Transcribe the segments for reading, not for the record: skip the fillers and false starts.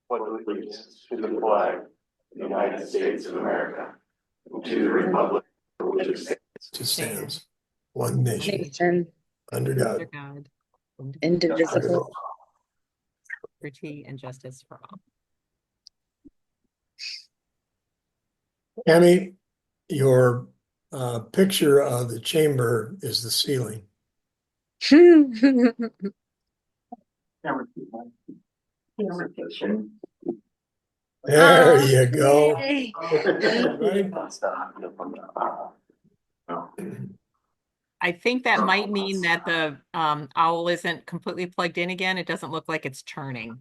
pledge allegiance to the flag of the United States of America, and to the republic for which it stands, one nation, under God, indivisible, liberty and justice for all. Tammy, your picture of the chamber is the ceiling. camera picture. There you go. Yay. I think that might mean that the owl isn't completely plugged in again. It doesn't look like it's turning.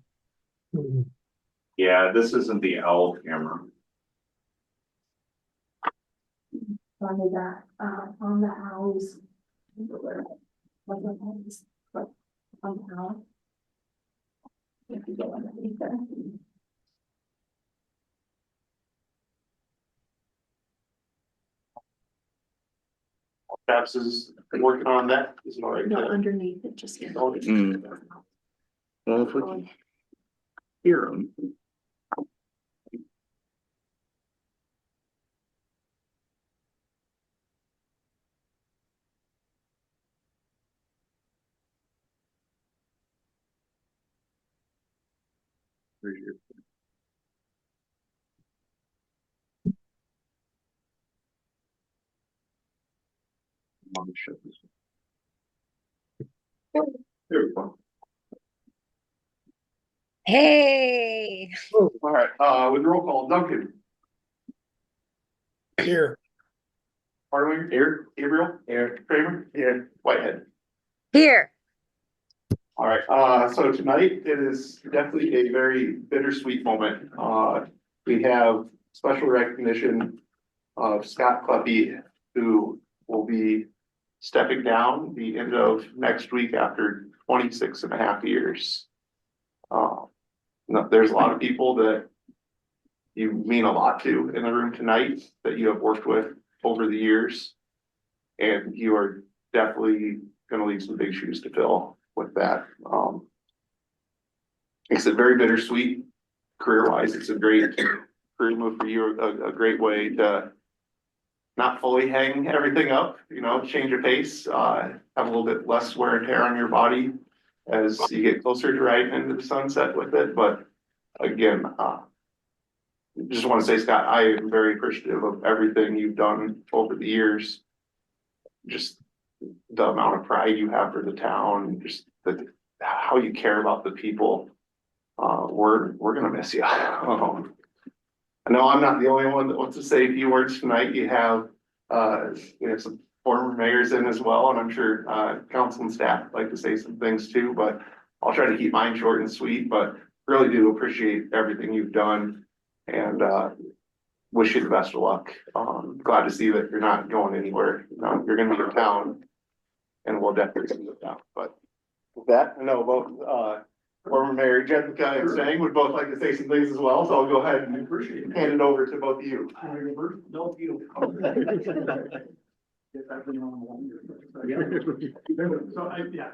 Yeah, this isn't the owl camera. Probably that on the owls. But on the owl. If you go underneath there. Perhaps is working on that. Is all right. No, underneath it, just. Well, if we can hear them. There we go. Hey. All right, with roll call, Duncan. Here. Hardwick, here, Gabriel, here, Kramer, here, Whitehead. Here. All right, so tonight it is definitely a very bittersweet moment. We have special recognition of Scott Kleppe, who will be stepping down the end of next week after 26 and a half years. There's a lot of people that you mean a lot to in the room tonight that you have worked with over the years. And you are definitely gonna leave some big shoes to fill with that. It's a very bittersweet career-wise. It's a great career move for you, a great way to not fully hang everything up, change your pace, have a little bit less wear and tear on your body as you get closer to riding into the sunset with it. But again, just want to say, Scott, I am very appreciative of everything you've done over the years. Just the amount of pride you have for the town, just how you care about the people. We're gonna miss you. I know I'm not the only one that wants to say a few words tonight. We have some former mayors in as well, and I'm sure council and staff would like to say some things too, but I'll try to keep mine short and sweet, but really do appreciate everything you've done and wish you the best of luck. Glad to see that you're not going anywhere. You're gonna be in town and we'll definitely see you down. But with that, I know both former Mayor Jessica and Stang would both like to say some things as well, so I'll go ahead and hand it over to both of you.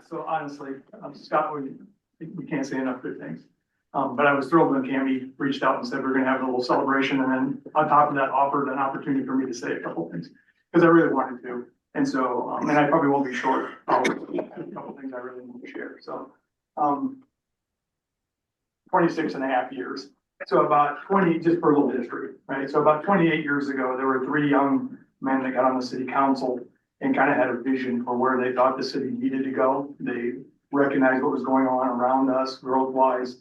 So honestly, Scott, we can't say enough good things. But I was thrilled when Cammy reached out and said we're gonna have a little celebration, and then on top of that offered an opportunity for me to say a couple things, because I really wanted to. And so, and I probably won't be short. I'll have a couple things I really want to share. So 26 and a half years. So about 20, just for a little history, right? So about 28 years ago, there were 3 young men that got on the city council and kind of had a vision for where they thought the city needed to go. They recognized what was going on around us growth wise.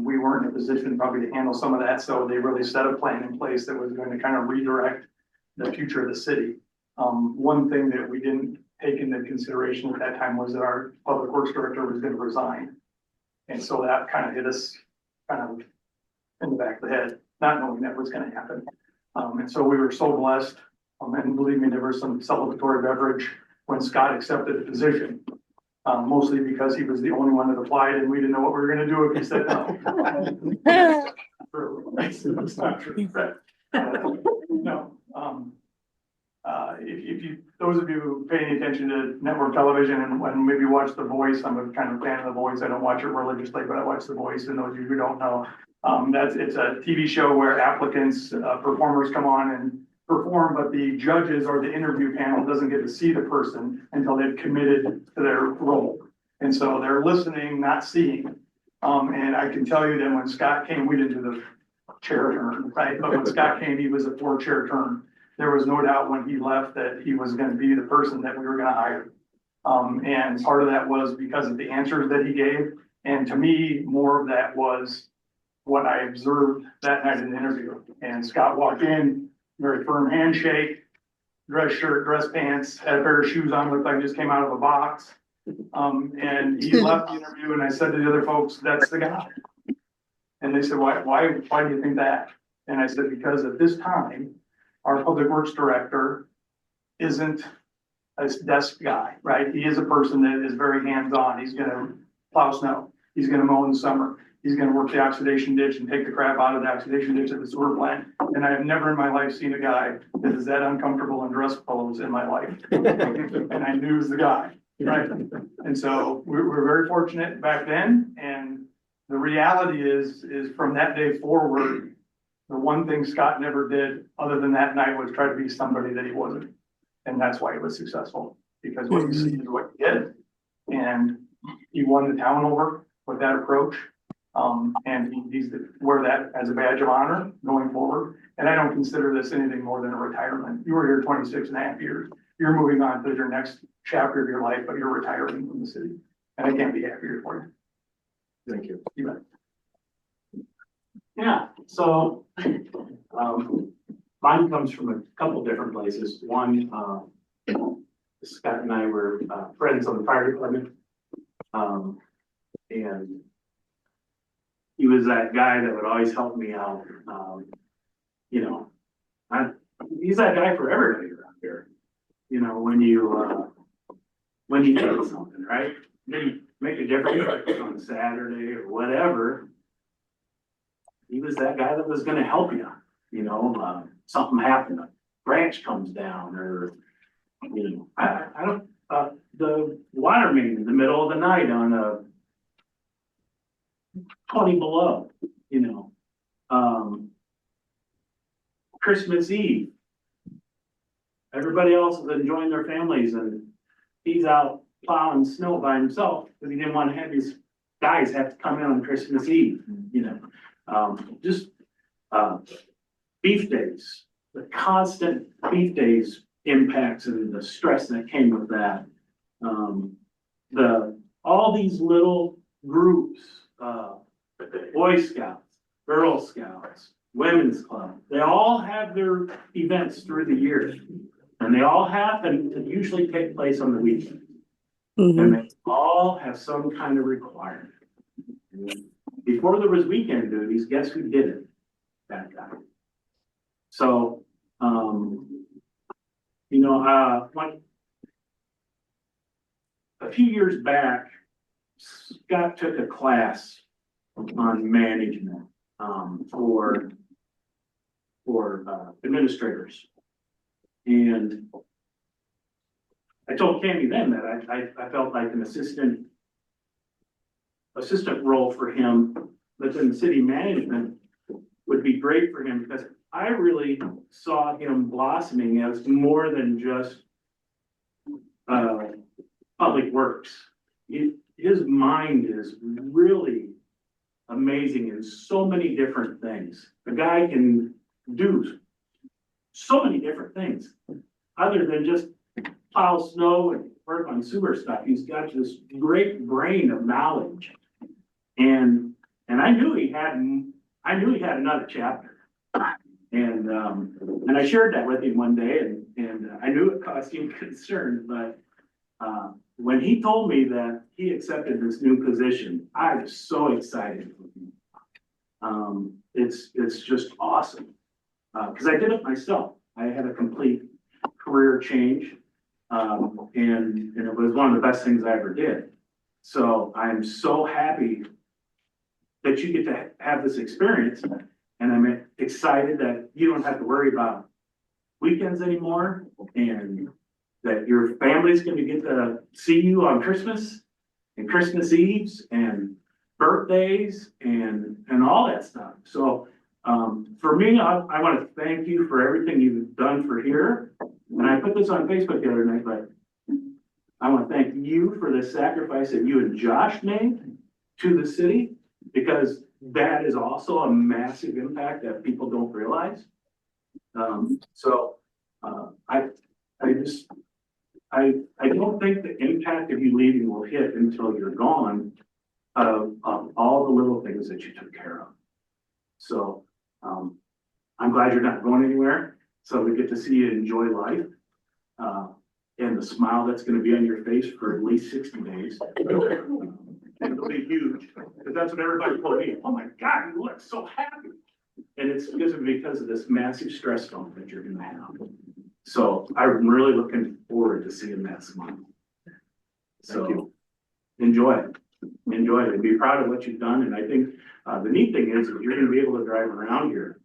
We weren't in a position probably to handle some of that. So they really set a plan in place that was going to kind of redirect the future of the city. One thing that we didn't take into consideration at that time was that our public works director was going to resign. And so that kind of hit us kind of in the back of the head, not knowing that was going to happen. And so we were so blessed. And believe me, there was some celebratory beverage when Scott accepted the position. Mostly because he was the only one that applied and we didn't know what we were going to do if he said no. That's not true. No. If you, those of you paying attention to network television and when maybe watch The Voice, I'm a kind of fan of The Voice. I don't watch it religiously, but I watch The Voice. And those of you who don't know, It's a TV show where applicants, performers come on and perform, but the judges or the interview panel doesn't get to see the person until they've committed to their role. And so they're listening, not seeing. And I can tell you that when Scott came, we didn't do the chair turn, right? But when Scott came, he was a 4-chair turn. There was no doubt when he left that he was gonna be the person that we were gonna hire. And part of that was because of the answers that he gave. And to me, more of that was what I observed that night in the interview. And Scott walked in, very firm handshake, dress shirt, dress pants, had a pair of shoes on, looked like he just came out of a box. And he left the interview and I said to the other folks, that's the guy. And they said, why do you think that? And I said, because at this time, our public works director isn't a desk guy, right? He is a person that is very hands-on. He's gonna plow snow. He's gonna mow in the summer. He's gonna work the oxidation ditch and take the crap out of the oxidation ditch at the sewer plant. And I have never in my life seen a guy that is that uncomfortable in dress clothes in my life. And I knew he was the guy, right? And so we're very fortunate back then. And the reality is from that day forward, the one thing Scott never did other than that night was try to be somebody that he wasn't. And that's why he was successful, because what you see is what you get. And he won the town over with that approach. And he's wear that as a badge of honor going forward. And I don't consider this anything more than a retirement. You were here 26 and a half years. You're moving on to your next chapter of your life, but you're retiring from the city. And I can't be happier for you. Thank you. You bet. Yeah, so, mine comes from a couple different places. One, Scott and I were, friends on the fire department. And he was that guy that would always help me out. You know, he's that guy for everybody around here. You know, when you need something, right? Maybe make a difference on Saturday or whatever. He was that guy that was gonna help you, you know, something happened, a branch comes down or, you know, I don't, the water main in the middle of the night on a 20 below, you know, Christmas Eve. Everybody else is enjoying their families and he's out plowing snow by himself because he didn't want to have his guys have to come in on Christmas Eve, you know. Beef days, the constant beef days impacts and the stress that came with that. All these little groups, Boy Scouts, Girl Scouts, Women's Club, they all have their events through the year. And they all happen to usually take place on the weekend. And they all have some kind of requirement. Before there was weekend duties, guess who did it? That guy. So, you know, a few years back, Scott took a class on management, for administrators. And I told Candy then that I felt like an assistant role for him within the city management would be great for him because I really saw him blossoming as more than just public works. His mind is really amazing in so many different things. The guy can do so many different things other than just plow snow and work on sewer stuff. He's got this great brain of knowledge. And I knew he had another chapter. And I shared that with him one day and I knew it caused him concern, but when he told me that he accepted this new position, I was so excited for him. It's just awesome. Cause I did it myself. I had a complete career change. And it was one of the best things I ever did. So I'm so happy that you get to have this experience. And I'm excited that you don't have to worry about weekends anymore and that your family's gonna get to see you on Christmas and Christmas Eves and birthdays and all that stuff. So, for me, I want to thank you for everything you've done for here. And I put this on Facebook the other night, but I want to thank you for the sacrifice that you and Josh made to the city, because that is also a massive impact that people don't realize. I don't think the impact of you leaving will hit until you're gone of all the little things that you took care of. So, I'm glad you're not going anywhere. So we get to see you enjoy life. And the smile that's gonna be on your face for at least 60 days. It'll be huge, because that's what everybody told me. Oh my God, you look so happy. And it's because of this massive stress bump that you're gonna have. So I'm really looking forward to seeing that smile. So enjoy it. Enjoy it and be proud of what you've done. And I think the neat thing is you're gonna be able to drive around here,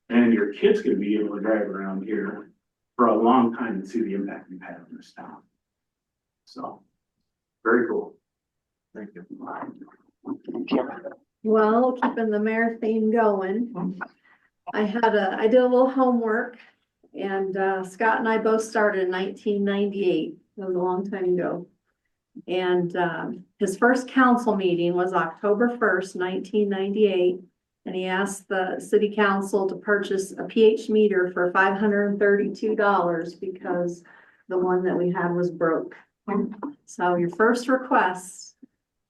and your kids gonna be able to drive around here for a long time and see the impact you've had on this town. So, very cool. Thank you. Well, keeping the mayor theme going. I did a little homework, and Scott and I both started in 1998. That was a long time ago. And his first council meeting was October 1st, 1998. And he asked the city council to purchase a pH meter for $532 because the one that we had was broke. So your first request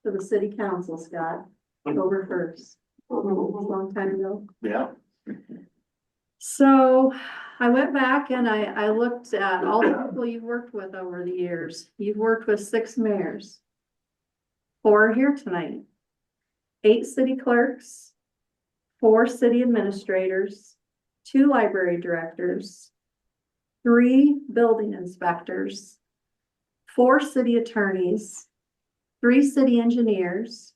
to the city council, Scott, October 1st, a long time ago. Yeah. So I went back and I looked at all the people you've worked with over the years. You've worked with 6 mayors. 4 are here tonight. 8 city clerks, 4 city administrators, 2 library directors, 3 building inspectors, 4 city attorneys, 3 city engineers,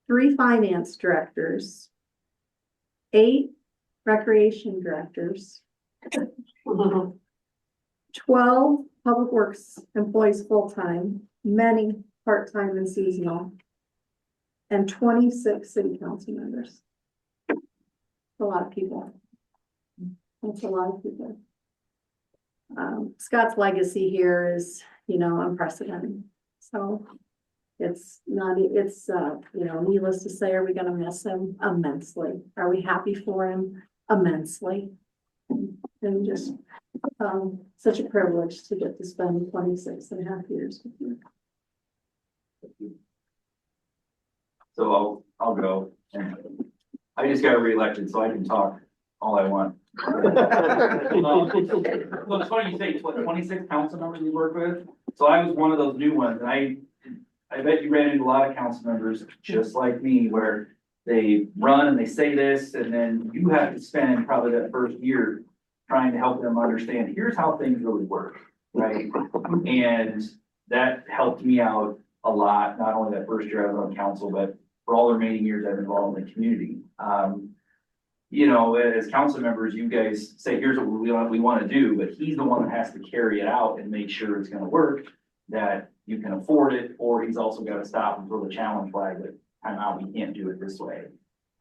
3 finance directors, 8 recreation directors, 12 public works employees full-time, many part-time and seasonal, and 26 city council members. That's a lot of people. That's a lot of people. Scott's legacy here is, unprecedented. So it's not, needless to say, are we gonna miss him? Immensely. Are we happy for him? Immensely. And just, such a privilege to get to spend 26 and a half years with you. So I'll go. I just got reelected, so I can talk all I want. Well, it's funny you say, what, 26 council members you work with? So I was one of those new ones, and I bet you ran into a lot of council members just like me, where they run and they say this, and then you have to spend probably that first year trying to help them understand, here's how things really work, right? And that helped me out a lot, not only that first year I was on council, but for all the remaining years I've been involved in the community. As council members, you guys say, here's what we want to do, but he's the one that has to carry it out and make sure it's gonna work, that you can afford it, or he's also got to stop and throw the challenge flag that time out, we can't do it this way.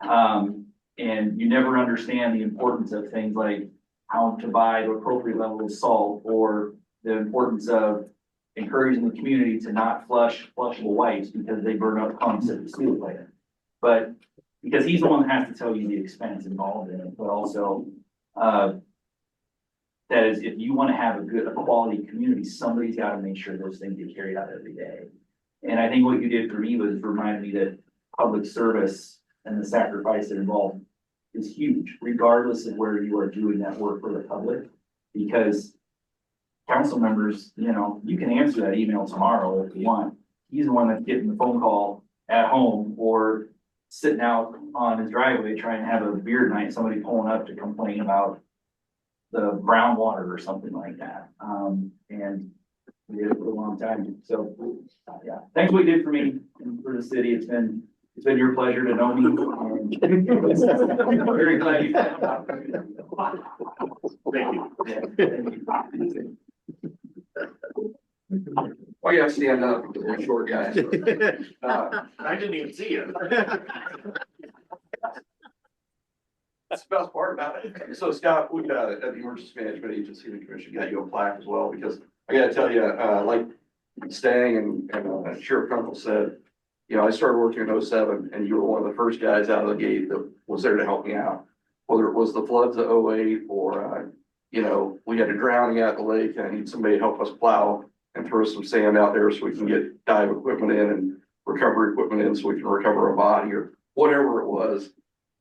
And you never understand the importance of things like how to buy the appropriate level of salt, or the importance of encouraging the community to not flush flushable wipes because they burn up pumps at the sewer plant. But because he's the one that has to tell you the expense involved in it, but also that is, if you want to have a quality community, somebody's got to make sure those things get carried out every day. And I think what you did for me was remind me that public service and the sacrifice that involved is huge, regardless of where you are doing that work for the public. Because council members, you can answer that email tomorrow if you want. He's the one that's getting the phone call at home, or sitting out on his driveway trying to have a beer night, somebody pulling up to complain about the brown water or something like that. And we did it for a long time. So yeah, thanks for what you did for me and for the city. It's been your pleasure to know me. And I'm very glad you. Thank you. Yeah, thank you. Why you gotta stand up, you're a short guy. I didn't even see it. That's the best part about it. So Scott, we got at the Emergency Management Agency, the commission got you a plaque as well, because I gotta tell you, like Stang and Sheriff Kunkel said, you know, I started working in 07 and you were one of the first guys out of the gate that was there to help me out. Whether it was the floods of 08 or, you know, we had a drowning at the lake and I need somebody to help us plow and throw some sand out there so we can get dive equipment in and recovery equipment in so we can recover a body or whatever it was.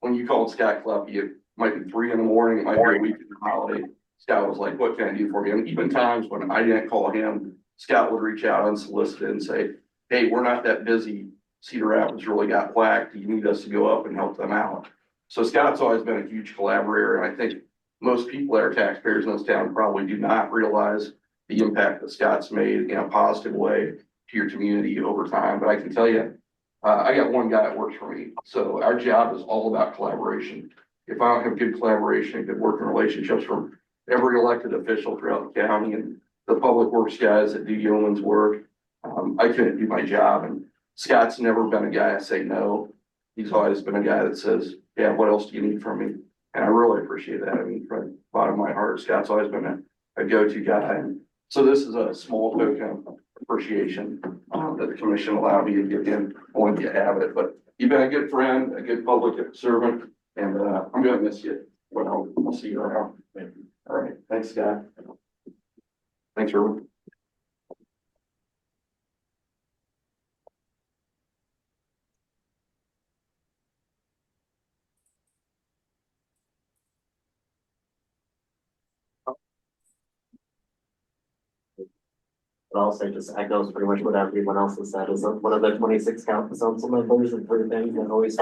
When you called Scott Club, it might be 3 a.m, it might be a weekend holiday. Scott was like, what can I do for you? And even times when I didn't call him, Scott would reach out unsolicited and say, hey, we're not that busy. Cedar Rapids really got whacked. You need us to go up and help them out. So Scott's always been a huge collaborator. And I think most people that are taxpayers in this town probably do not realize the impact that Scott's made in a positive way to your community over time. But I can tell you, I got one guy that works for me. So our job is all about collaboration. If I don't have good collaboration, good working relationships from every elected official throughout the county and the public works guys that do yeoman's work, I couldn't do my job. And Scott's never been a guy I say no. He's always been a guy that says, yeah, what else do you need from me? And I really appreciate that. I mean, from the bottom of my heart, Scott's always been a go-to guy. And so this is a small token of appreciation that the commission allowed me to give in. I wanted you to have it, but you've been a good friend, a good public servant, and I'm gonna miss you. Well, I'll see you around. All right, thanks, Scott. Thanks, Irwin. But also just echoes pretty much what everyone else has said, is one of the 26 council members and 3 things that always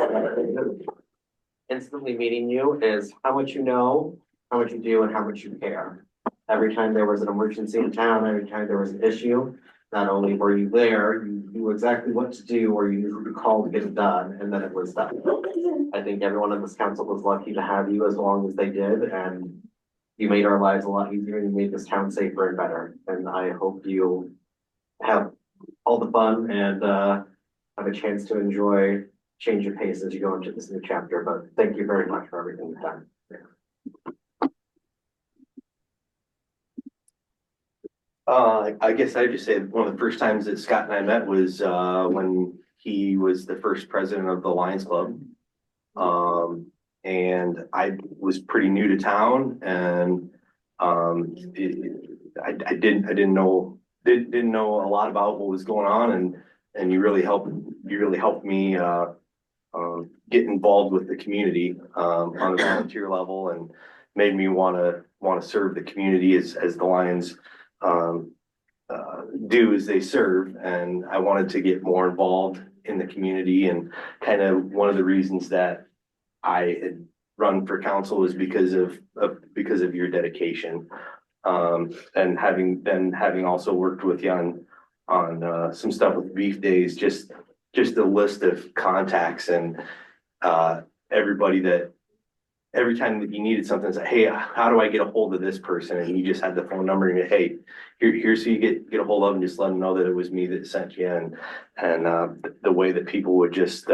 instantly meeting you is how much you know, how much you do, and how much you care. Every time there was an emergency in town, every time there was an issue, not only were you there, you knew exactly what to do, or you knew who to call to get it done, and then it was done. I think everyone on this council was lucky to have you as long as they did, and you made our lives a lot easier and you made this town safer and better. And I hope you have all the fun and have a chance to enjoy change your pace as you go into this new chapter. But thank you very much for everything you've done. I guess I just say one of the first times that Scott and I met was when he was the first president of the Lions Club. And I was pretty new to town, and I didn't know a lot about what was going on, and you really helped me get involved with the community on a volunteer level, and made me want to serve the community as the Lions do as they serve. And I wanted to get more involved in the community, and kind of one of the reasons that I had run for council was because of your dedication. And having also worked with you on some stuff with Beef Days, just a list of contacts and everybody that every time that you needed something, say, hey, how do I get a hold of this person? And you just had the phone number and you, hey, here's who you get a hold of, and just let them know that it was me that sent you. And the way that people would just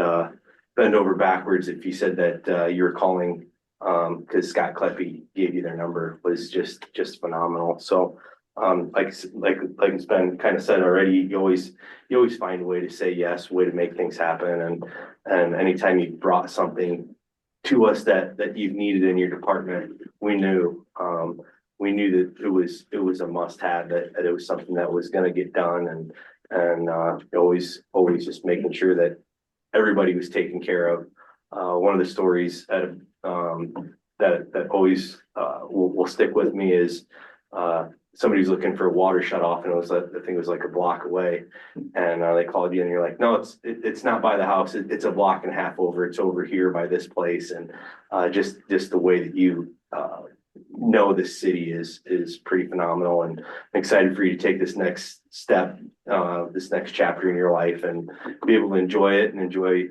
bend over backwards if you said that you were calling because Scott Kleppe gave you their number was just phenomenal. So like it's been kind of said already, you always find a way to say yes, way to make things happen. And anytime you brought something to us that you've needed in your department, we knew that it was a must have, that it was something that was going to get done, and always just making sure that everybody was taken care of. One of the stories that always will stick with me is somebody's looking for a water shut off, and I think it was like a block away, and they called you and you're like, no, it's not by the house, it's a block and a half over, it's over here by this place. And just the way that you know this city is pretty phenomenal, and I'm excited for you to take this next step, this next chapter in your life, and be able to enjoy it and enjoy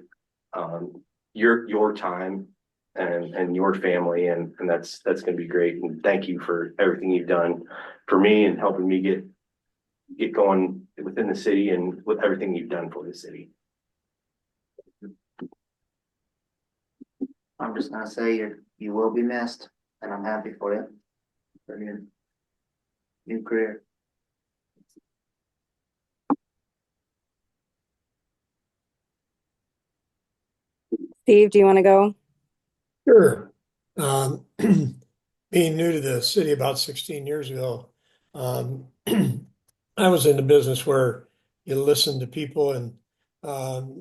your time and your family, and that's going to be great. And thank you for everything you've done for me and helping me get going within the city and with everything you've done for the city. I'm just gonna say you will be missed, and I'm happy for you. For your new career. Steve, do you want to go? Sure. Being new to the city about 16 years ago, I was in the business where you listen to people and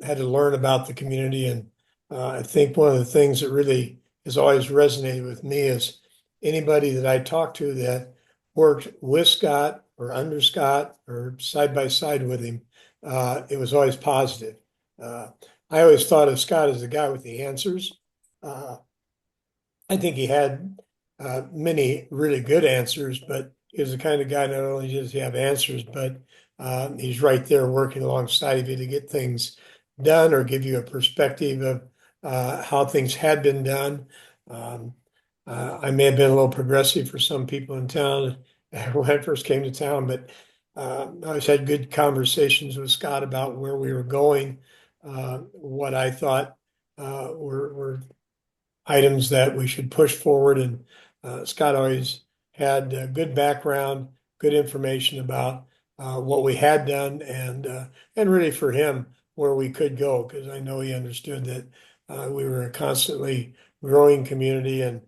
had to learn about the community. And I think one of the things that really has always resonated with me is anybody that I talked to that worked with Scott or under Scott or side by side with him, it was always positive. I always thought of Scott as the guy with the answers. Uh, I think he had many really good answers, but he was the kind of guy not only does he have answers, but he's right there working alongside of you to get things done or give you a perspective of how things had been done. I may have been a little progressive for some people in town when I first came to town, but I always had good conversations with Scott about where we were going, what I thought were items that we should push forward. And Scott always had good background, good information about what we had done, and really for him where we could go, because I know he understood that we were a constantly growing community, and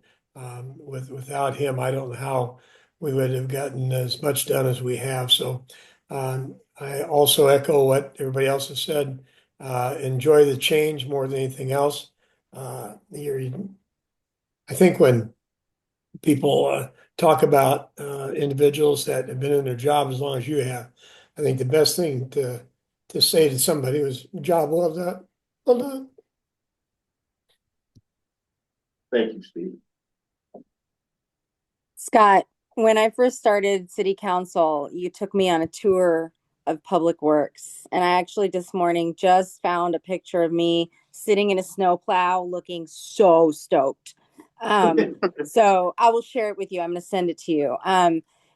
without him, I don't know how we would have gotten as much done as we have. So I also echo what everybody else has said. Enjoy the change more than anything else. I think when people talk about individuals that have been in their job as long as you have, I think the best thing to say to somebody was, "Job well done, well done." Thank you, Steve. Scott, when I first started city council, you took me on a tour of Public Works. And I actually this morning just found a picture of me sitting in a snowplow looking so stoked. So I will share it with you. I'm going to send it to you.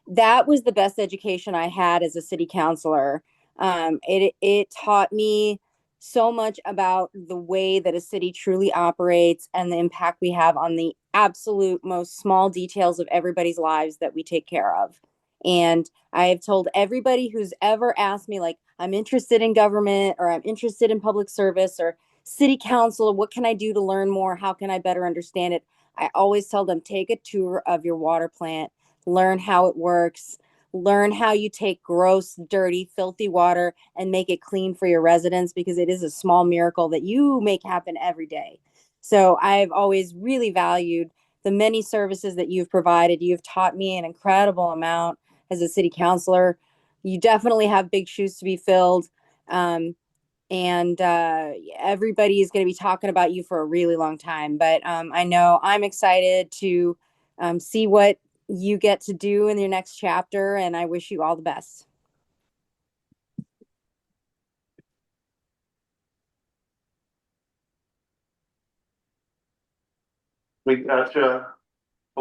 That was the best education I had as a city councilor. It taught me so much about the way that a city truly operates and the impact we have on the absolute most small details of everybody's lives that we take care of. And I have told everybody who's ever asked me, like, I'm interested in government or I'm interested in public service or city council, what can I do to learn more? How can I better understand it? I always tell them, take a tour of your water plant, learn how it works, learn how you take gross, dirty, filthy water and make it clean for your residents, because it is a small miracle that you make happen every day. So I've always really valued the many services that you've provided. You've taught me an incredible amount as a city councilor. You definitely have big shoes to be filled. And everybody is going to be talking about you for a really long time. But I know I'm excited to see what you get to do in your next chapter, and I wish you all the best. We got you a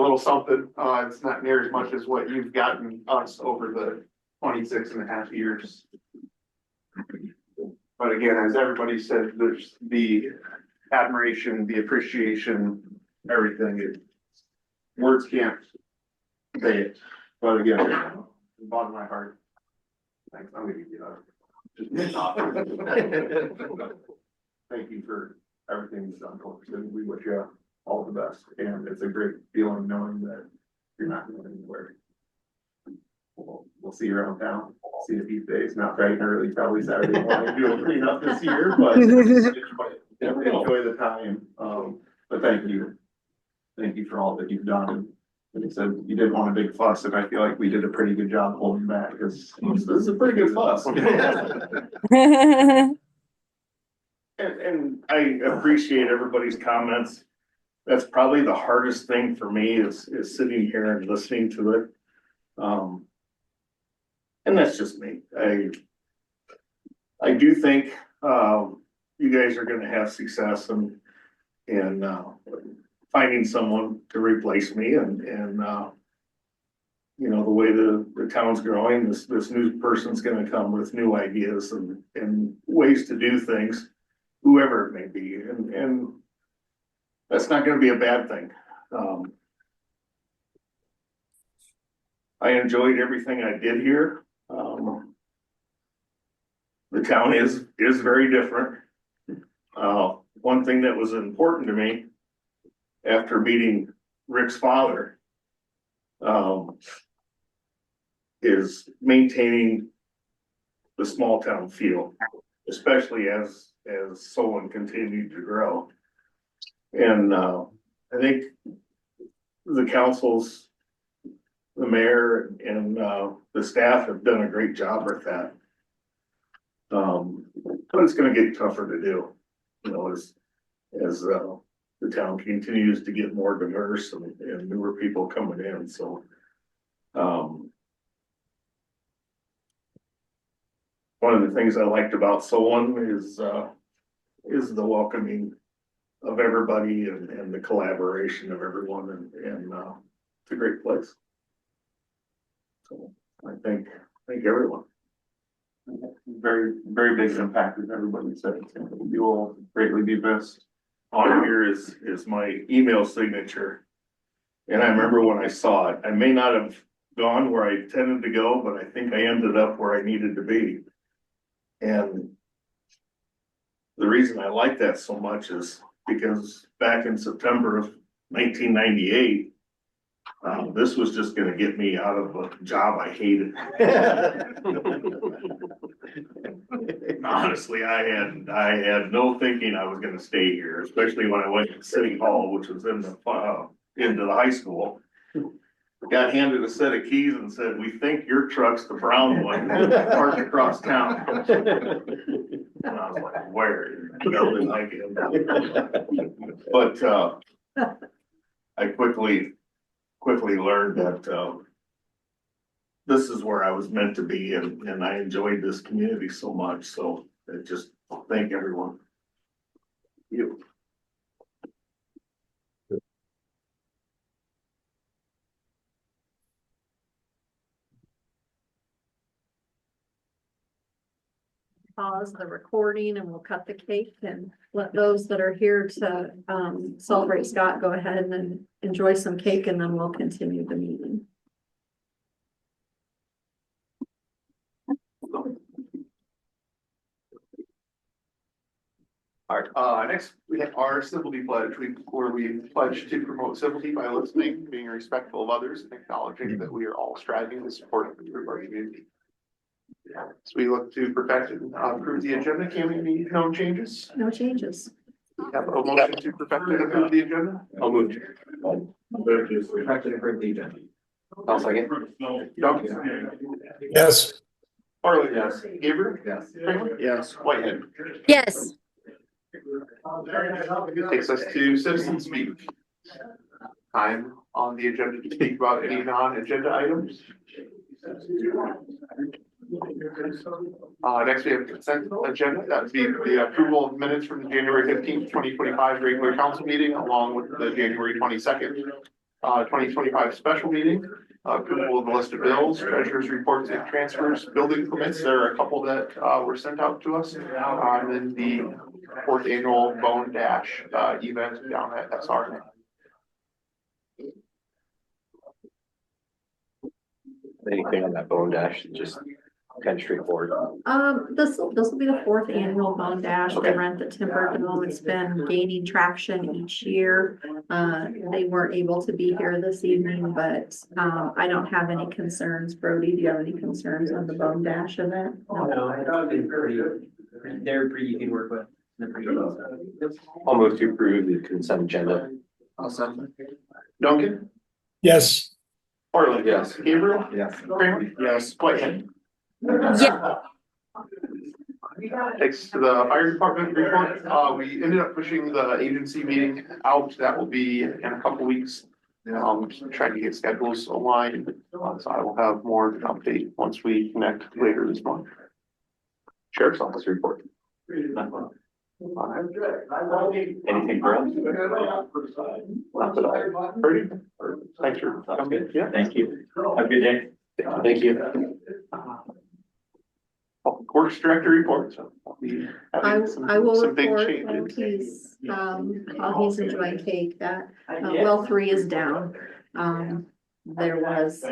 little something. It's not near as much as what you've gotten us over the 26 and a half years. But again, as everybody said, there's the admiration, the appreciation, everything. Words can't say it. But again, from the bottom of my heart, thanks. I'm gonna give you that. Thank you for everything you've done for us, and we wish you all the best. And it's a great feeling knowing that you're not going anywhere. We'll see you around town. See you these days. Not very early, probably Saturday morning. Do a cleanup this year, but enjoy the time. But thank you. Thank you for all that you've done. And like I said, you didn't want a big fuss, and I feel like we did a pretty good job holding back, because this is a pretty good fuss. And I appreciate everybody's comments. That's probably the hardest thing for me is sitting here and listening to it. And that's just me. I do think you guys are gonna have success in finding someone to replace me, and you know, the way the town's growing, this new person's gonna come with new ideas and ways to do things, whoever it may be, and that's not gonna be a bad thing. I enjoyed everything I did here. The town is very different. One thing that was important to me after meeting Rick's father, is maintaining the small town feel, especially as Solon continued to grow. And, I think the councils, the mayor and, the staff have done a great job with that. But it's gonna get tougher to do, you know, as the town continues to get more diverse and newer people coming in, so. One of the things I liked about Solon is the welcoming of everybody and the collaboration of everyone and it's a great place. So I thank everyone. Very, very big impact, as everybody said. You will greatly be missed. On here is my email signature. And I remember when I saw it, I may not have gone where I intended to go, but I think I ended up where I needed to be. And the reason I like that so much is because back in September of 1998, this was just gonna get me out of a job I hated. Honestly, I had no thinking I was gonna stay here, especially when I went to City Hall, which was into the high school. Got handed a set of keys and said, "We think your truck's the brown one, parked across town." And I was like, "Where?" No, didn't like it. But I quickly learned that this is where I was meant to be, and I enjoyed this community so much. So I just thank everyone. You. Pause the recording and we'll cut the cake and let those that are here to celebrate Scott go ahead and then enjoy some cake, and then we'll continue the meeting. All right, next we have our civility pledge, where we pledge to promote civility by listening, being respectful of others, and acknowledging that we are all striving to support and improve our community. So we look to perfect and approve the agenda. Can we need no changes? No changes. Have a motion to perfect and approve the agenda? I'll move. Perfect and approve the agenda. I'll second. Duncan? Yes. Harley? Yes. Gabriel? Yes. Kramer? Yes. Whitehead? Yes. Takes us to citizen speak. Time on the agenda to speak about any non-agenda items. Next we have consent agenda. That would be the approval of minutes from the January 15th, 2025 regular council meeting, along with the January 22nd, 2025 special meeting. Approval of the list of bills, treasurer's reports and transfers, building permits. There are a couple that were sent out to us. And then the 4th annual Bone Dash event down at SR. Anything on that Bone Dash, just kind of straightforward. This will be the 4th annual Bone Dash. Okay. The rent that Timber Dome has been gaining traction each year. They weren't able to be here this evening, but I don't have any concerns. Brody, do you have any concerns on the Bone Dash event? No, I thought they're pretty easy to work with. They're pretty easy. I'll move to approve the consent agenda. I'll second. Duncan? Yes. Harley? Yes. Gabriel? Yes. Kramer? Yes. Whitehead? Yeah. Takes to the fire department report. We ended up pushing the agency meeting out. That will be in a couple weeks. Trying to get schedules aligned. So I will have more update once we connect later this month. Sheriff's Office report. Anything for us? Not that I heard. Thanks for coming. Yeah. Thank you. Have a good day. Thank you. Public Works Director report, so I'll be having I will some big report changes. how he's enjoying cake. That, well 3 is down. There was,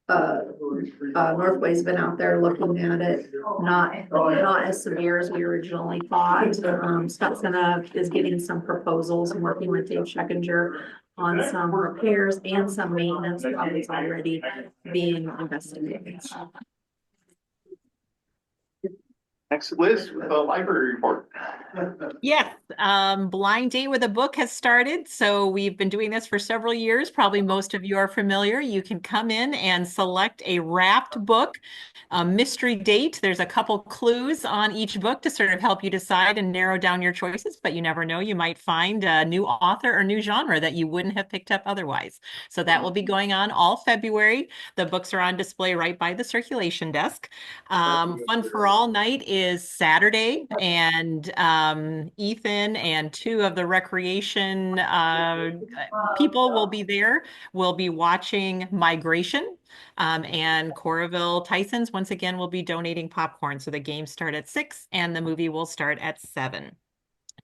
Northway's been out there looking at it, not as severe as we originally thought. Scott Senna is getting some proposals and working with Dave Scheckinger on some repairs and some maintenance that is already being investigated. Next, Liz, with the library report. Yes, Blind Date with a Book has started. So we've been doing this for several years. Probably most of you are familiar. You can come in and select a wrapped book, a mystery date. There's a couple clues on each book to sort of help you decide and narrow down your choices, but you never know. You might find a new author or new genre that you wouldn't have picked up otherwise. So that will be going on all February. The books are on display right by the circulation desk. Fun for All night is Saturday, and Ethan and 2 of the recreation people will be there. We'll be watching Migration, and Coraville Tysons once again will be donating popcorn. So the games start at 6 and the movie will start at 7.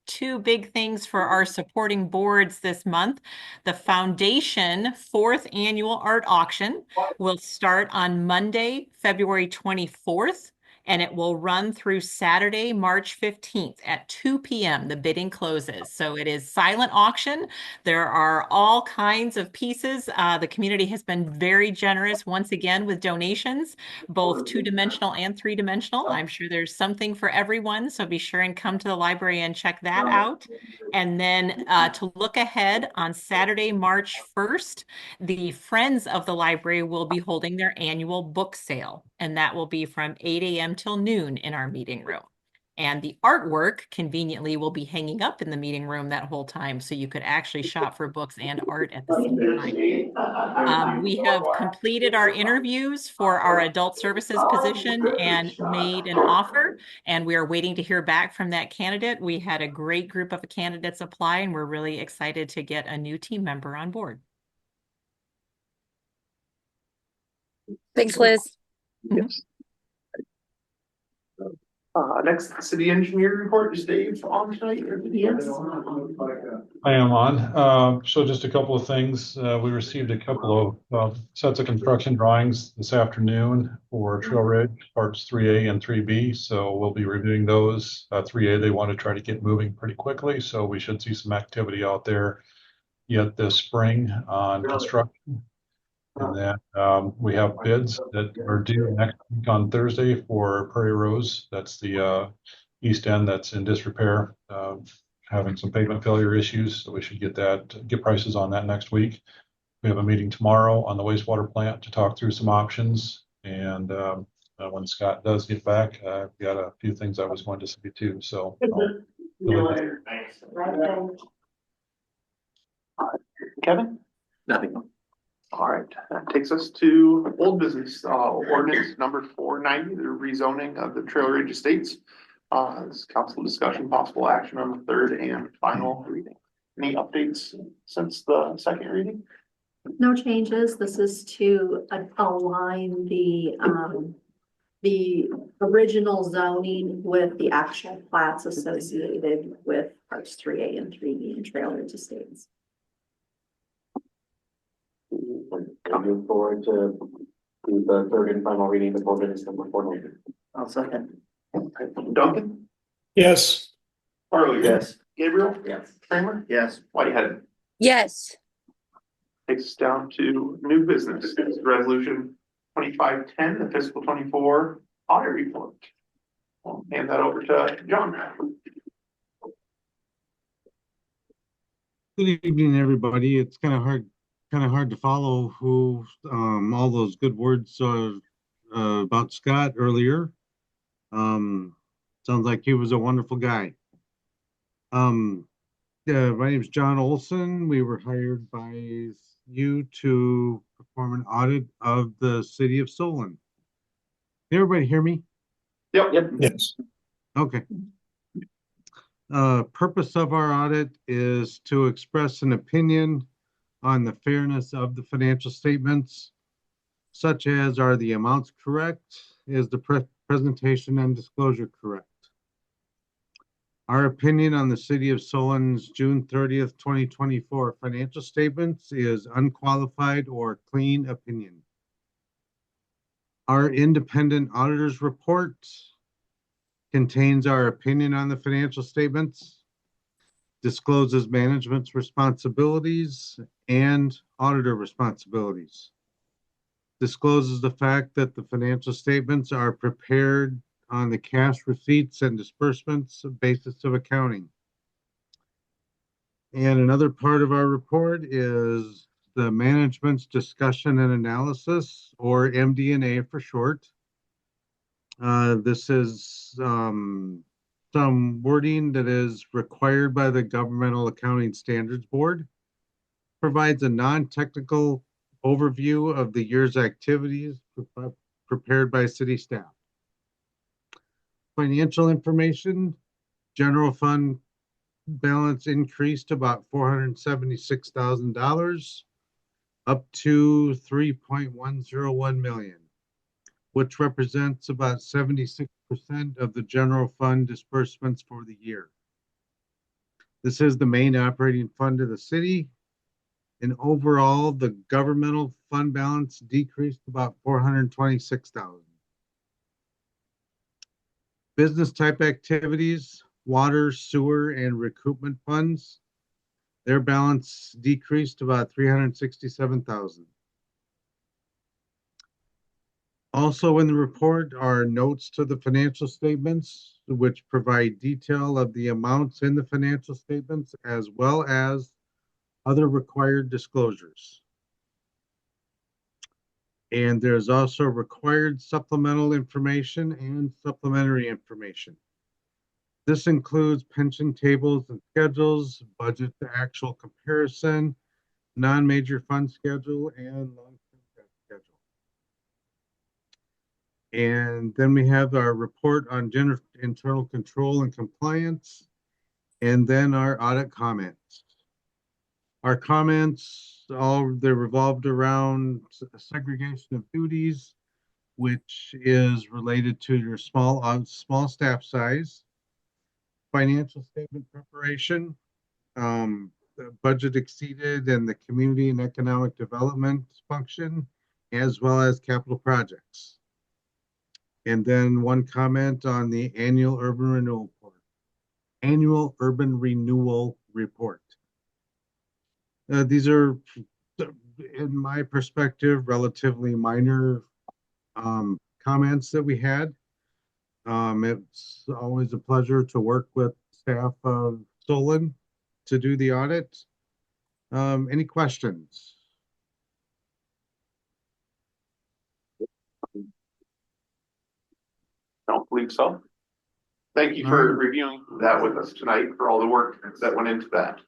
2 big things for our supporting boards this month. The Foundation 4th annual art auction will start on Monday, February 24th. And it will run through Saturday, March 15th at 2 p.m. The bidding closes. So it is silent auction. There are all kinds of pieces. The community has been very generous once again with donations, both 2-dimensional and 3-dimensional. I'm sure there's something for everyone. So be sure and come to the library and check that out. And then to look ahead, on Saturday, March 1st, the Friends of the Library will be holding their annual book sale. And that will be from 8 a.m. till noon in our meeting room. And the artwork conveniently will be hanging up in the meeting room that whole time. So you could actually shop for books and art at the same time. We have completed our interviews for our adult services position and made an offer. And we are waiting to hear back from that candidate. We had a great group of candidates apply, and we're really excited to get a new team member on board. Thanks, Liz. Yes. Next, city engineer report. Is Dave on tonight? Yes. I am on. So just a couple of things. We received a couple of sets of construction drawings this afternoon for Trail Ridge, parts 3A and 3B. So we'll be reviewing those. 3A, they want to try to get moving pretty quickly. So we should see some activity out there yet this spring on construction. And then we have bids that are due next week on Thursday for Prairie Rose. That's the east end that's in disrepair, having some pavement failure issues. So we should get prices on that next week. We have a meeting tomorrow on the wastewater plant to talk through some options. And when Scott does get back, I've got a few things I was going to say too. So Kevin? Nothing. All right, that takes us to old business, ordinance number 490, the rezoning of the Trail Ridge Estates. This council discussion, possible action on the 3rd and final reading. Any updates since the 2nd reading? No changes. This is to align the original zoning with the actual plats associated with parts 3A and 3B and Trail Ridge Estates. Move forward to do the 3rd and final reading of ordinance number 490. I'll second. Duncan? Yes. Harley? Yes. Gabriel? Yes. Kramer? Yes. Whitehead? Yes. Takes us down to new business. It's resolution 2510, the fiscal 24 audit report. I'll hand that over to John. Good evening, everybody. It's kind of hard to follow who all those good words about Scott earlier. Sounds like he was a wonderful guy. My name is John Olson. We were hired by you to perform an audit of the city of Solon. Can everybody hear me? Yep. Yes. Okay. Purpose of our audit is to express an opinion on the fairness of the financial statements, such as are the amounts correct? Is the presentation and disclosure correct? Our opinion on the City of Solon's June 30th, 2024 financial statements is unqualified or clean opinion. Our independent auditor's report contains our opinion on the financial statements, discloses management's responsibilities and auditor responsibilities, discloses the fact that the financial statements are prepared on the cash receipts and disbursements basis of accounting. And another part of our report is the management's discussion and analysis, or MD&A for short. This is some wording that is required by the Governmental Accounting Standards Board, provides a non-technical overview of the year's activities prepared by city staff. Financial information, general fund balance increased about $476,000 up to $3.101 million, which represents about 76% of the general fund disbursements for the year. This is the main operating fund of the city. And overall, the governmental fund balance decreased about $426,000. Business type activities, water, sewer, and recoupment funds, their balance decreased about $367,000. Also in the report are notes to the financial statements, which provide detail of the amounts in the financial statements, as well as other required disclosures. And there's also required supplemental information and supplementary information. This includes pension tables and schedules, budget to actual comparison, non-major fund schedule, and long-term debt schedule. And then we have our report on general internal control and compliance, and then our audit comments. Our comments, they revolved around segregation of duties, which is related to your small staff size, financial statement preparation, the budget exceeded, and the community and economic development function, as well as capital projects. And then one comment on the annual urban renewal report. These are, in my perspective, relatively minor comments that we had. It's always a pleasure to work with staff of Solon to do the audit. Any questions? Don't believe so. Thank you for reviewing that with us tonight, for all the work that went into that.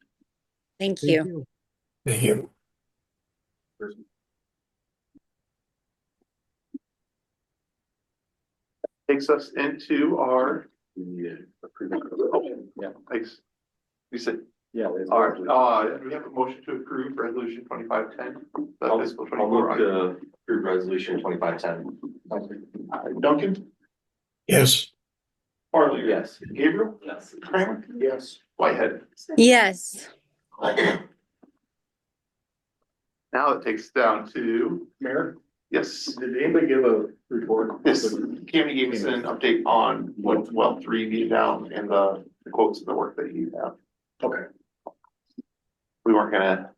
Thank you. Thank you. Takes us into our. Yeah, thanks. You said. Yeah. All right, we have a motion to approve resolution 2510. Fiscal 24. Approve resolution 2510. Duncan, Yes. Farley. Yes. Gabriel. Yes. Kramer. Yes. Whitehead. Yes. Now it takes us down to, Mayor, yes, did anybody give a report? yes, Cammy gave us an update on what well 3 needed down and the quotes of the work that you have. Okay. We weren't gonna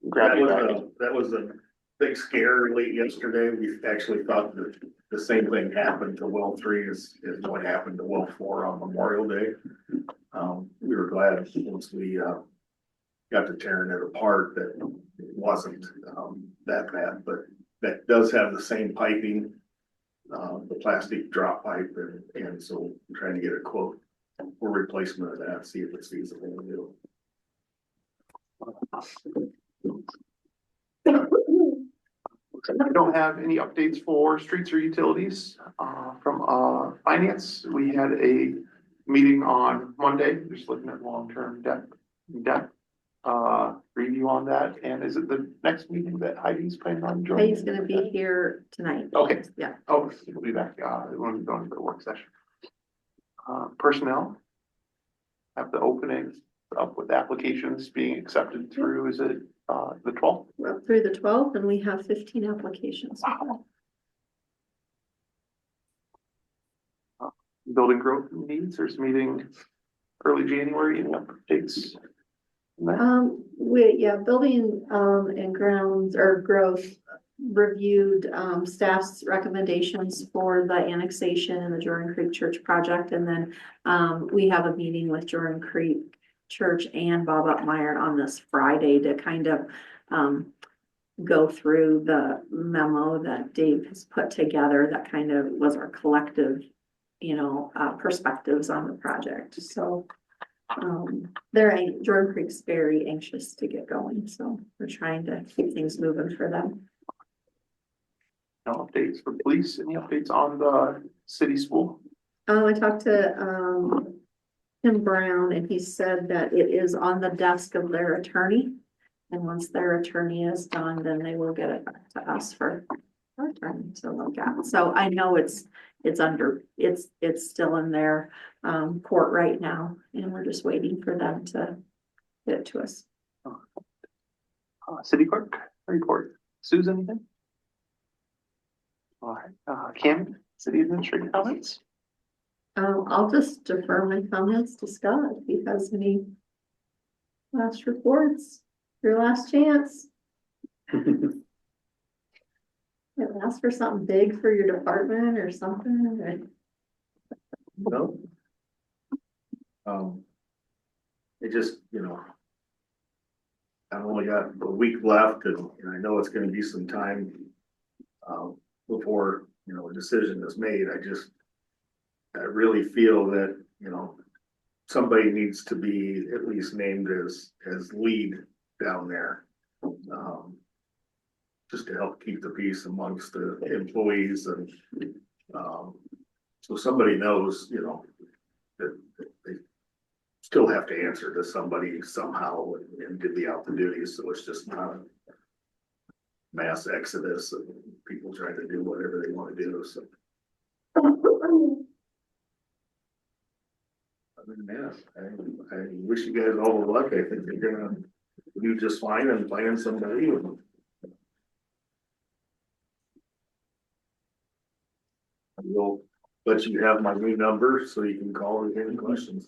grab you back. That was a big scare late yesterday. We actually thought that the same thing happened to well 3 as what happened to well 4 on Memorial Day. We were glad once we got to tearing it apart that it wasn't that bad, but that does have the same piping, the plastic drop pipe, and so I'm trying to get a quote for replacement of that, see if it's feasible to do. I don't have any updates for streets or utilities from finance. We had a meeting on Monday, just looking at long-term debt. review on that, and is it the next meeting that Heidi's planning on joining? Heidi's gonna be here tonight. Okay. Yeah. Oh, we'll be back, when we go into the work session. Personnel. Have the opening up with applications being accepted through, is it, the 12th? We're up through the 12th and we have 15 applications. Building growth needs, there's a meeting early January, any updates? Building, and grounds or growth reviewed, staff's recommendations for the annexation and the Jordan Creek Church project. And then, we have a meeting with Jordan Creek Church and Bob Upmeyer on this Friday to kind of, go through the memo that Dave has put together that kind of was our collective, perspectives on the project. So, Jordan Creek's very anxious to get going, so we're trying to keep things moving for them. No updates for police, any updates on the city school? I talked to, Tim Brown, and he said that it is on the desk of their attorney. And once their attorney is done, then they will get it back to us for our turn to look at. So I know it's still in their court right now, and we're just waiting for them to get it to us. City clerk report. Susan, anything? All right, Kim, city administrator comments? I'll just defer my comments to Scott if he has any last reports. Your last chance. Ask for something big for your department or something. No. It just, I've only got a week left and I know it's gonna be some time before, a decision is made. I really feel that, somebody needs to be at least named as lead down there. Just to help keep the peace amongst the employees and, so somebody knows, that they still have to answer to somebody somehow and divvy out the duties, so it's just not a mass exodus and people trying to do whatever they want to do, so. Other than that, I wish you guys all the luck. I think you're gonna do just fine and find somebody. We'll let you have my new number so you can call with any questions.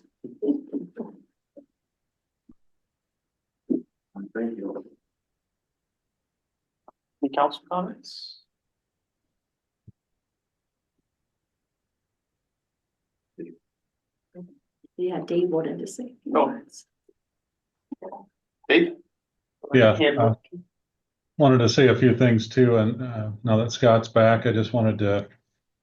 Thank you. Any council comments? Yeah, Dave wanted to say. Dave? Yeah, wanted to say a few things too, and now that Scott's back, I just wanted to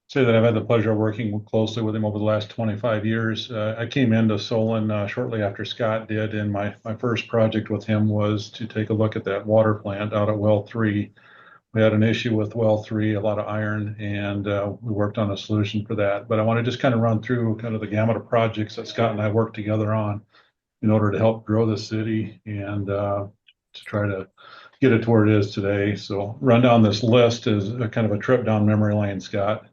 say that I've had the pleasure of working closely with him over the last 25 years. I came into Solon shortly after Scott did, and my first project with him was to take a look at that water plant out at Well 3. We had an issue with Well 3, a lot of iron, and we worked on a solution for that. But I want to just kind of run through kind of the gamut of projects that Scott and I worked together on in order to help grow the city and to try to get it to where it is today. So run down this list is a kind of a trip down memory lane, Scott.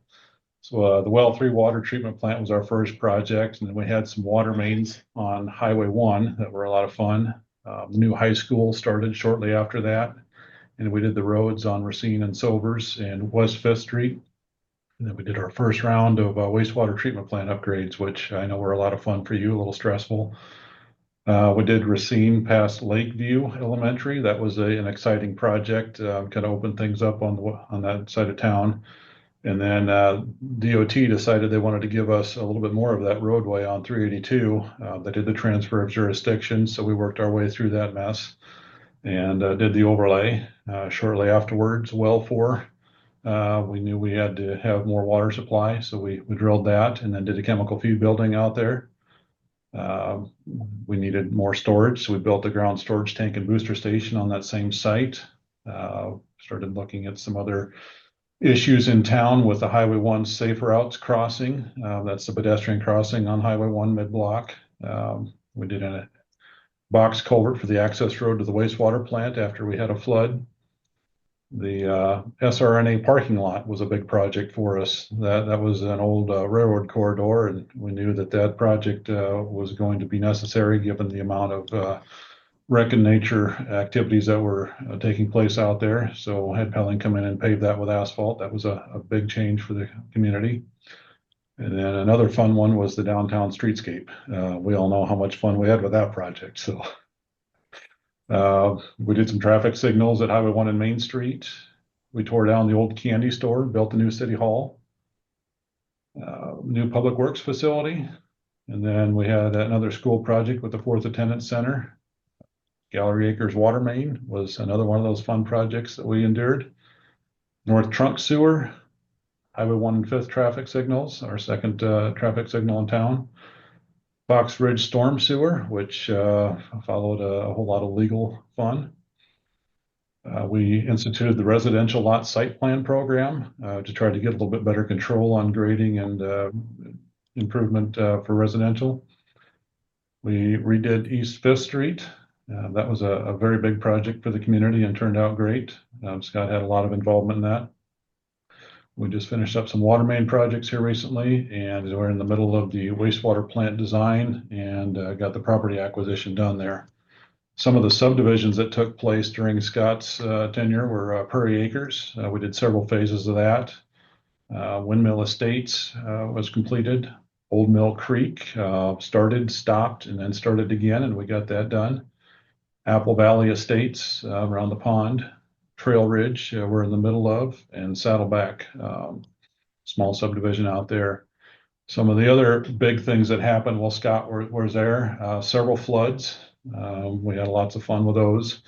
So the Well 3 water treatment plant was our first project, and then we had some water mains on Highway 1 that were a lot of fun. The new high school started shortly after that, and we did the roads on Racine and Silvers and West Fifth Street. And then we did our first round of wastewater treatment plant upgrades, which I know were a lot of fun for you, a little stressful. We did Racine past Lakeview Elementary. That was an exciting project, kind of opened things up on that side of town. And then DOT decided they wanted to give us a little bit more of that roadway on 382. They did the transfer of jurisdiction, so we worked our way through that mess and did the overlay. Shortly afterwards, Well 4, we knew we had to have more water supply, so we drilled that and then did a chemical feed building out there. We needed more storage, so we built a ground storage tank and booster station on that same site. Started looking at some other issues in town with the Highway 1 Safe Routes crossing. That's the pedestrian crossing on Highway 1 mid-block. We did box culvert for the access road to the wastewater plant after we had a flood. The SRNA parking lot was a big project for us. That was an old railroad corridor, and we knew that project was going to be necessary given the amount of rec and nature activities that were taking place out there. So had Pelling come in and pave that with asphalt. That was a big change for the community. And then another fun one was the downtown streetscape. We all know how much fun we had with that project. So we did some traffic signals at Highway 1 and Main Street. We tore down the old candy store, built the new city hall, new public works facility. And then we had another school project with the Fourth Attendance Center. Gallery Acres water main was another one of those fun projects that we endured. North Trunk Sewer, Highway 1 and 5th traffic signals, our second traffic signal in town. Fox Ridge Storm Sewer, which followed a whole lot of legal fun. We instituted the residential lot site plan program to try to get a little bit better control on grading and improvement for residential. We redid East 5th Street. That was a very big project for the community and turned out great. Scott had a lot of involvement in that. We just finished up some water main projects here recently, and we're in the middle of the wastewater plant design and got the property acquisition done there. Some of the subdivisions that took place during Scott's tenure were Prairie Acres. We did several phases of that. Windmill Estates was completed. Old Mill Creek started, stopped, and then started again, and we got that done. Apple Valley Estates around the pond. Trail Ridge we're in the middle of, and Saddleback, small subdivision out there. Some of the other big things that happened while Scott was there, several floods. We had lots of fun with those,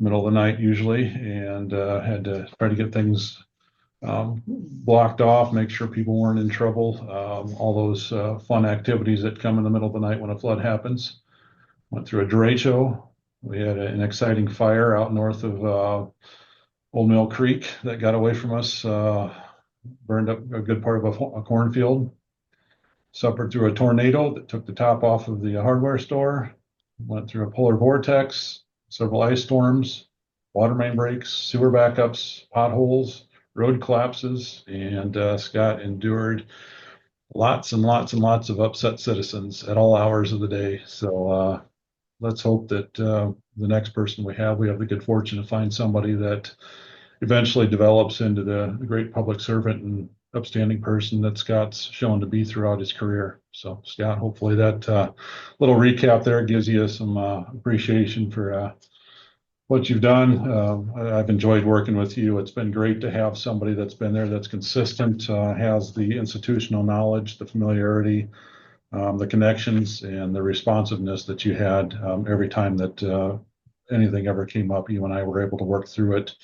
middle of the night usually, and had to try to get things blocked off, make sure people weren't in trouble. All those fun activities that come in the middle of the night when a flood happens. Went through a derecho. We had an exciting fire out north of Old Mill Creek that got away from us, burned up a good part of a cornfield. Suffered through a tornado that took the top off of the hardware store. Went through a polar vortex, several ice storms, water main breaks, sewer backups, potholes, road collapses, and Scott endured lots and lots and lots of upset citizens at all hours of the day. So let's hope that the next person we have the good fortune to find somebody that eventually develops into the great public servant and upstanding person that Scott's shown to be throughout his career. So Scott, hopefully that little recap there gives you some appreciation for what you've done. I've enjoyed working with you. It's been great to have somebody that's been there, that's consistent, has the institutional knowledge, the familiarity, the connections, and the responsiveness that you had every time that anything ever came up. You and I were able to work through it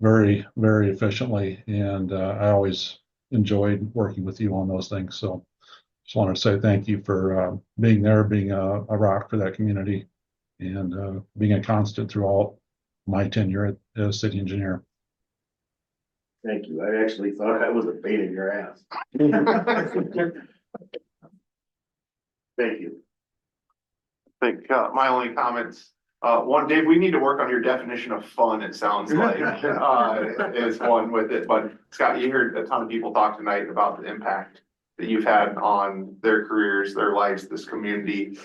very, very efficiently, and I always enjoyed working with you on those things. So just wanted to say thank you for being there, being a rock for that community, and being a constant throughout my tenure as city engineer. Thank you. I actually thought I was a pain in your ass. Thank you. I think my only comments, one, Dave, we need to work on your definition of fun, it sounds like, is one with it. But Scott, you heard a ton of people talk tonight about the impact that you've had on their careers, their lives, this community.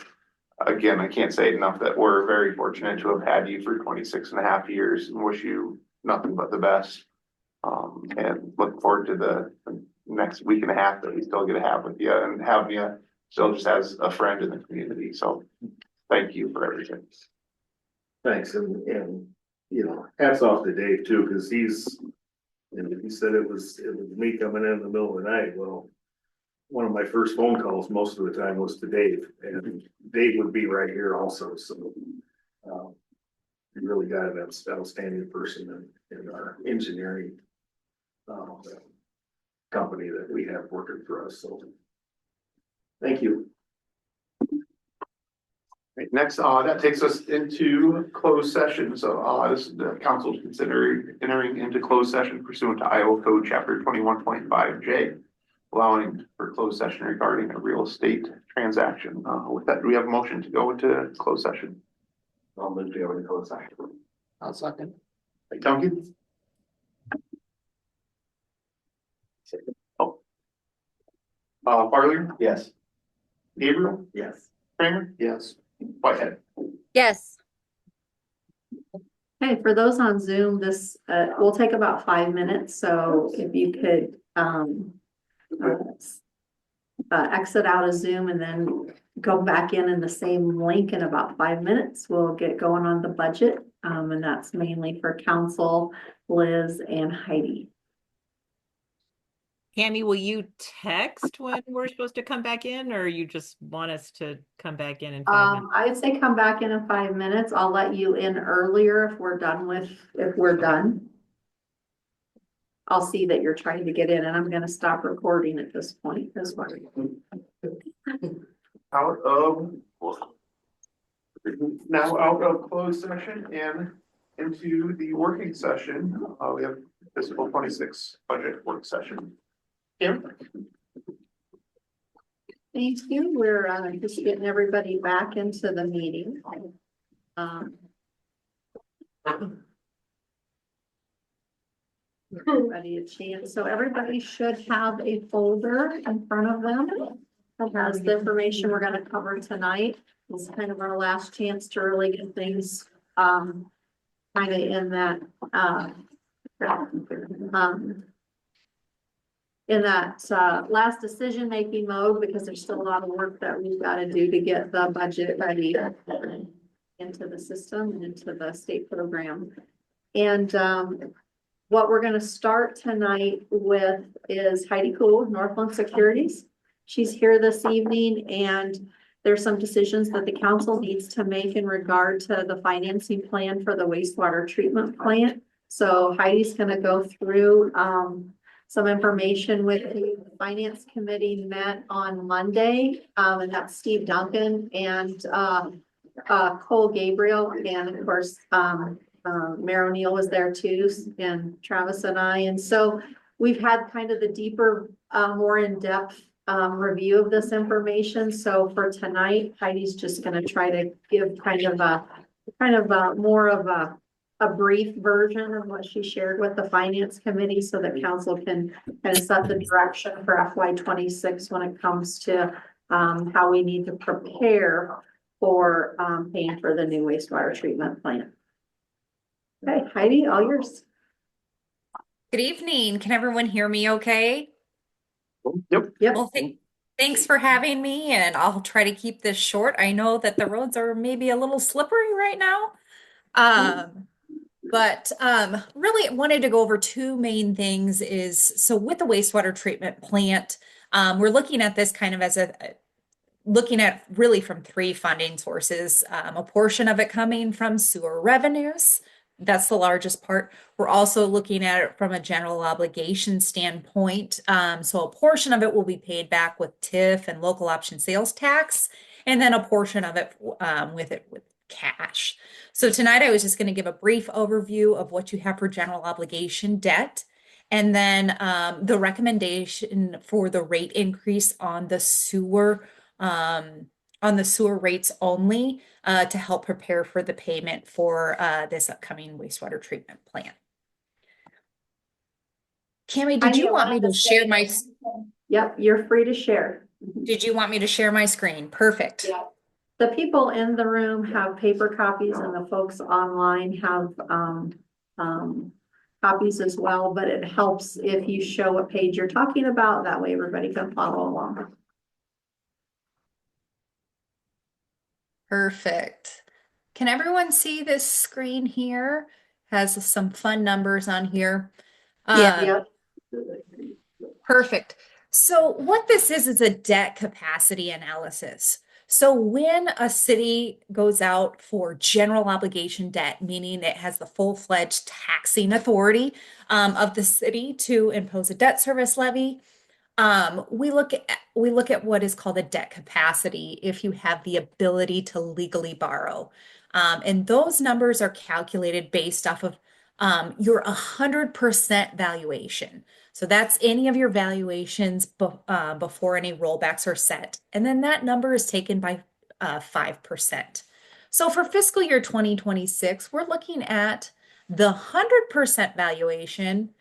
Again, I can't say enough that we're very fortunate to have had you for 26 and a half years and wish you nothing but the best. And look forward to the next week and a half that we still get to have with you and having you still just as a friend in the community. So thank you for everything. Thanks, and you know, hats off to Dave too, because he said it was me coming in the middle of the night. Well, one of my first phone calls most of the time was to Dave, and Dave would be right here also. So we really got an outstanding person in our engineering company that we have working for us. So thank you. Right, next, that takes us into closed session. So this is the council to consider entering into closed session pursuant to Iowa Code Chapter 21.5J, allowing for closed session regarding a real estate transaction. With that, do we have a motion to go into closed session? I'll move to go into closed session. I'll second. Tompkins? Oh. Farley, Yes. Gabriel, Yes. Kramer, Yes. Whitehead. Yes. Okay, for those on Zoom, this, will take about 5 minutes, so if you could, exit out of Zoom and then go back in the same link in about 5 minutes, we'll get going on the budget. And that's mainly for council, Liz and Heidi. Tammy, will you text when we're supposed to come back in, or you just want us to come back in 5 minutes? I'd say come back in 5 minutes. I'll let you in earlier if we're done. I'll see that you're trying to get in, and I'm gonna stop recording at this point as well. Now out of closed session and into the working session, we have fiscal 26 budget work session. Kim? Thank you. We're just getting everybody back into the meeting. Everybody a chance. So everybody should have a folder in front of them that has the information we're gonna cover tonight. It's kind of our last chance to really get things kind of in that last decision-making mode, because there's still a lot of work that we've got to do to get the budget ready into the system and into the state program. And what we're gonna start tonight with is Heidi Cool, Northland Securities. She's here this evening, and there's some decisions that the council needs to make in regard to the financing plan for the wastewater treatment plant. So Heidi's gonna go through some information with you. The finance committee met on Monday, and that's Steve Duncan and Cole Gabriel, and of course, Mayor O'Neill was there too, and Travis and I. And so we've had kind of the deeper, more in-depth review of this information. So for tonight, Heidi's just gonna try to give kind of a more of a brief version of what she shared with the finance committee, so that council can kind of set the direction for FY26 when it comes to how we need to prepare for paying for the new wastewater treatment plant. Okay, Heidi, all yours. Good evening. Can everyone hear me okay? Yep. Well, thanks for having me, and I'll try to keep this short. I know that the roads are maybe a little slippery right now. But really wanted to go over two main things so with the wastewater treatment plant, we're looking at this kind of as looking at really from three funding sources, a portion of it coming from sewer revenues. That's the largest part. We're also looking at it from a general obligation standpoint. So a portion of it will be paid back with TIF and local option sales tax, and then a portion of it with cash. So tonight I was just going to give a brief overview of what you have for general obligation debt, and then the recommendation for the rate increase on the sewer rates only to help prepare for the payment for this upcoming wastewater treatment plant. Cami, did you want me to share my? Yep, you're free to share. Did you want me to share my screen? Perfect. Yeah. The people in the room have paper copies, and the folks online have copies as well, but it helps if you show what page you're talking about. That way everybody can follow along. Perfect. Can everyone see this screen here? Has some fun numbers on here. Yeah. Perfect. So what this is a debt capacity analysis. So when a city goes out for general obligation debt, meaning it has the full-fledged taxing authority of the city to impose a debt service levy, we look at what is called a debt capacity if you have the ability to legally borrow. And those numbers are calculated based off of your 100% valuation. So that's any of your valuations before any rollbacks are set. And then that number is taken by 5%. So for fiscal year 2026, we're looking at the 100% valuation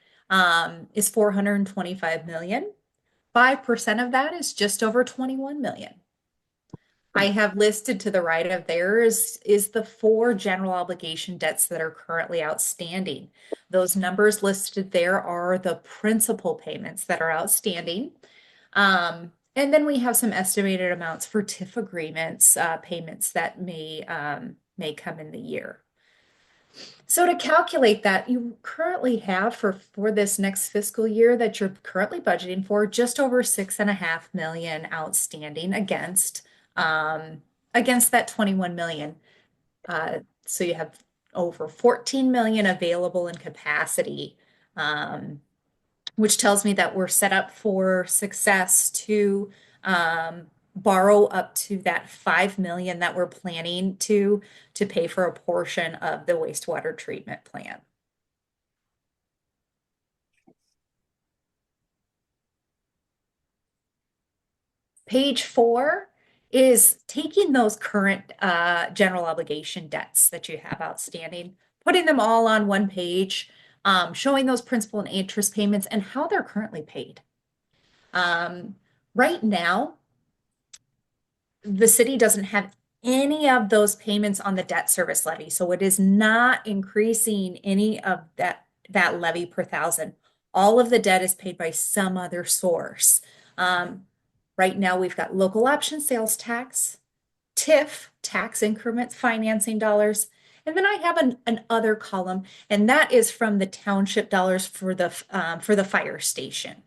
is 425 million. 5% of that is just over 21 million. I have listed to the right of there is the 4 general obligation debts that are currently outstanding. Those numbers listed there are the principal payments that are outstanding. And then we have some estimated amounts for TIF agreements, payments that may come in the year. So to calculate that, you currently have for this next fiscal year that you're currently budgeting for just over 6.5 million outstanding against that 21 million. So you have over 14 million available in capacity, which tells me that we're set up for success to borrow up to that 5 million that we're planning to pay for a portion of the wastewater treatment plant. Page 4 is taking those current general obligation debts that you have outstanding, putting them all on one page, showing those principal and interest payments and how they're currently paid. Right now, the city doesn't have any of those payments on the debt service levy, so it is not increasing any of that levy per thousand. All of the debt is paid by some other source. Right now, we've got local option sales tax, TIF, tax increments, financing dollars, and then I have an other column, and that is from the township dollars for the fire station.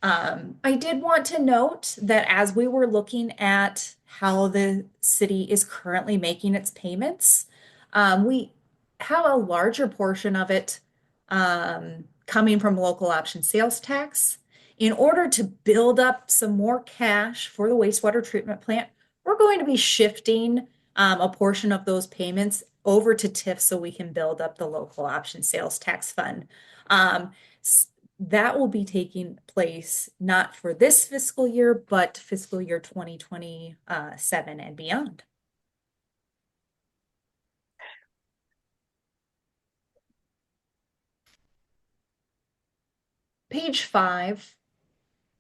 I did want to note that as we were looking at how the city is currently making its payments, we have a larger portion of it coming from local option sales tax. In order to build up some more cash for the wastewater treatment plant, we're going to be shifting a portion of those payments over to TIF so we can build up the local option sales tax fund. That will be taking place not for this fiscal year, but fiscal year 2027 and beyond. Page 5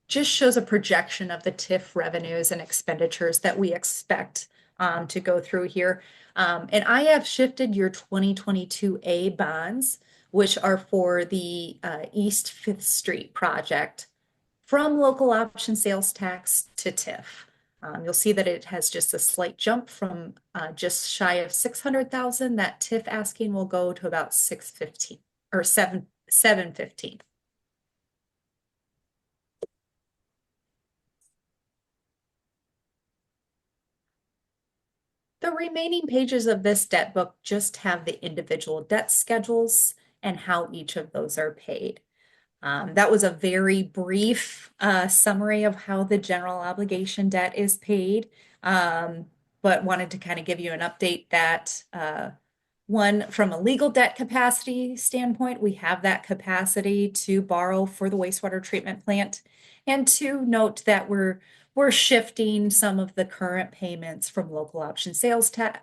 just shows a projection of the TIF revenues and expenditures that we expect to go through here. And I have shifted your 2022A bonds, which are for the East 5th Street project, from local option sales tax to TIF. You'll see that it has just a slight jump from just shy of 600,000. That TIF asking will go to about 615 or 715. The remaining pages of this debt book just have the individual debt schedules and how each of those are paid. That was a very brief summary of how the general obligation debt is paid, but wanted to kind of give you an update that one, from a legal debt capacity standpoint, we have that capacity to borrow for the wastewater treatment plant, and to note that we're shifting some of the current payments from local option sales tax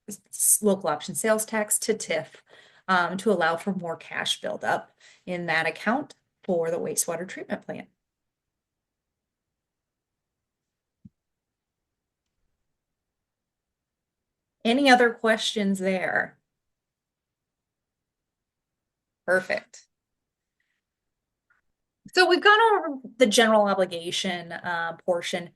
to TIF to allow for more cash buildup in that account for the wastewater treatment plant. Any other questions there? Perfect. So we've gone over the general obligation portion.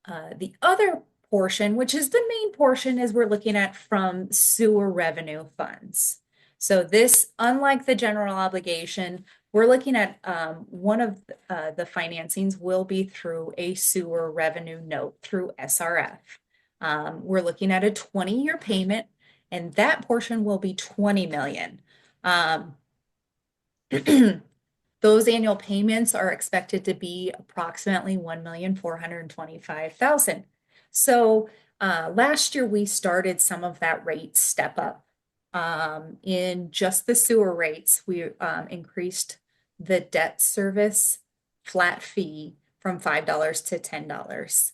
The other portion, which is the main portion, is we're looking at from sewer revenue funds. So this, unlike the general obligation, we're looking at one of the financings will be through a sewer revenue note through SRF. We're looking at a 20-year payment, and that portion will be 20 million. Those annual payments are expected to be approximately 1,425,000. So last year we started some of that rate step up. In just the sewer rates, we increased the debt service flat fee from $5 to $10.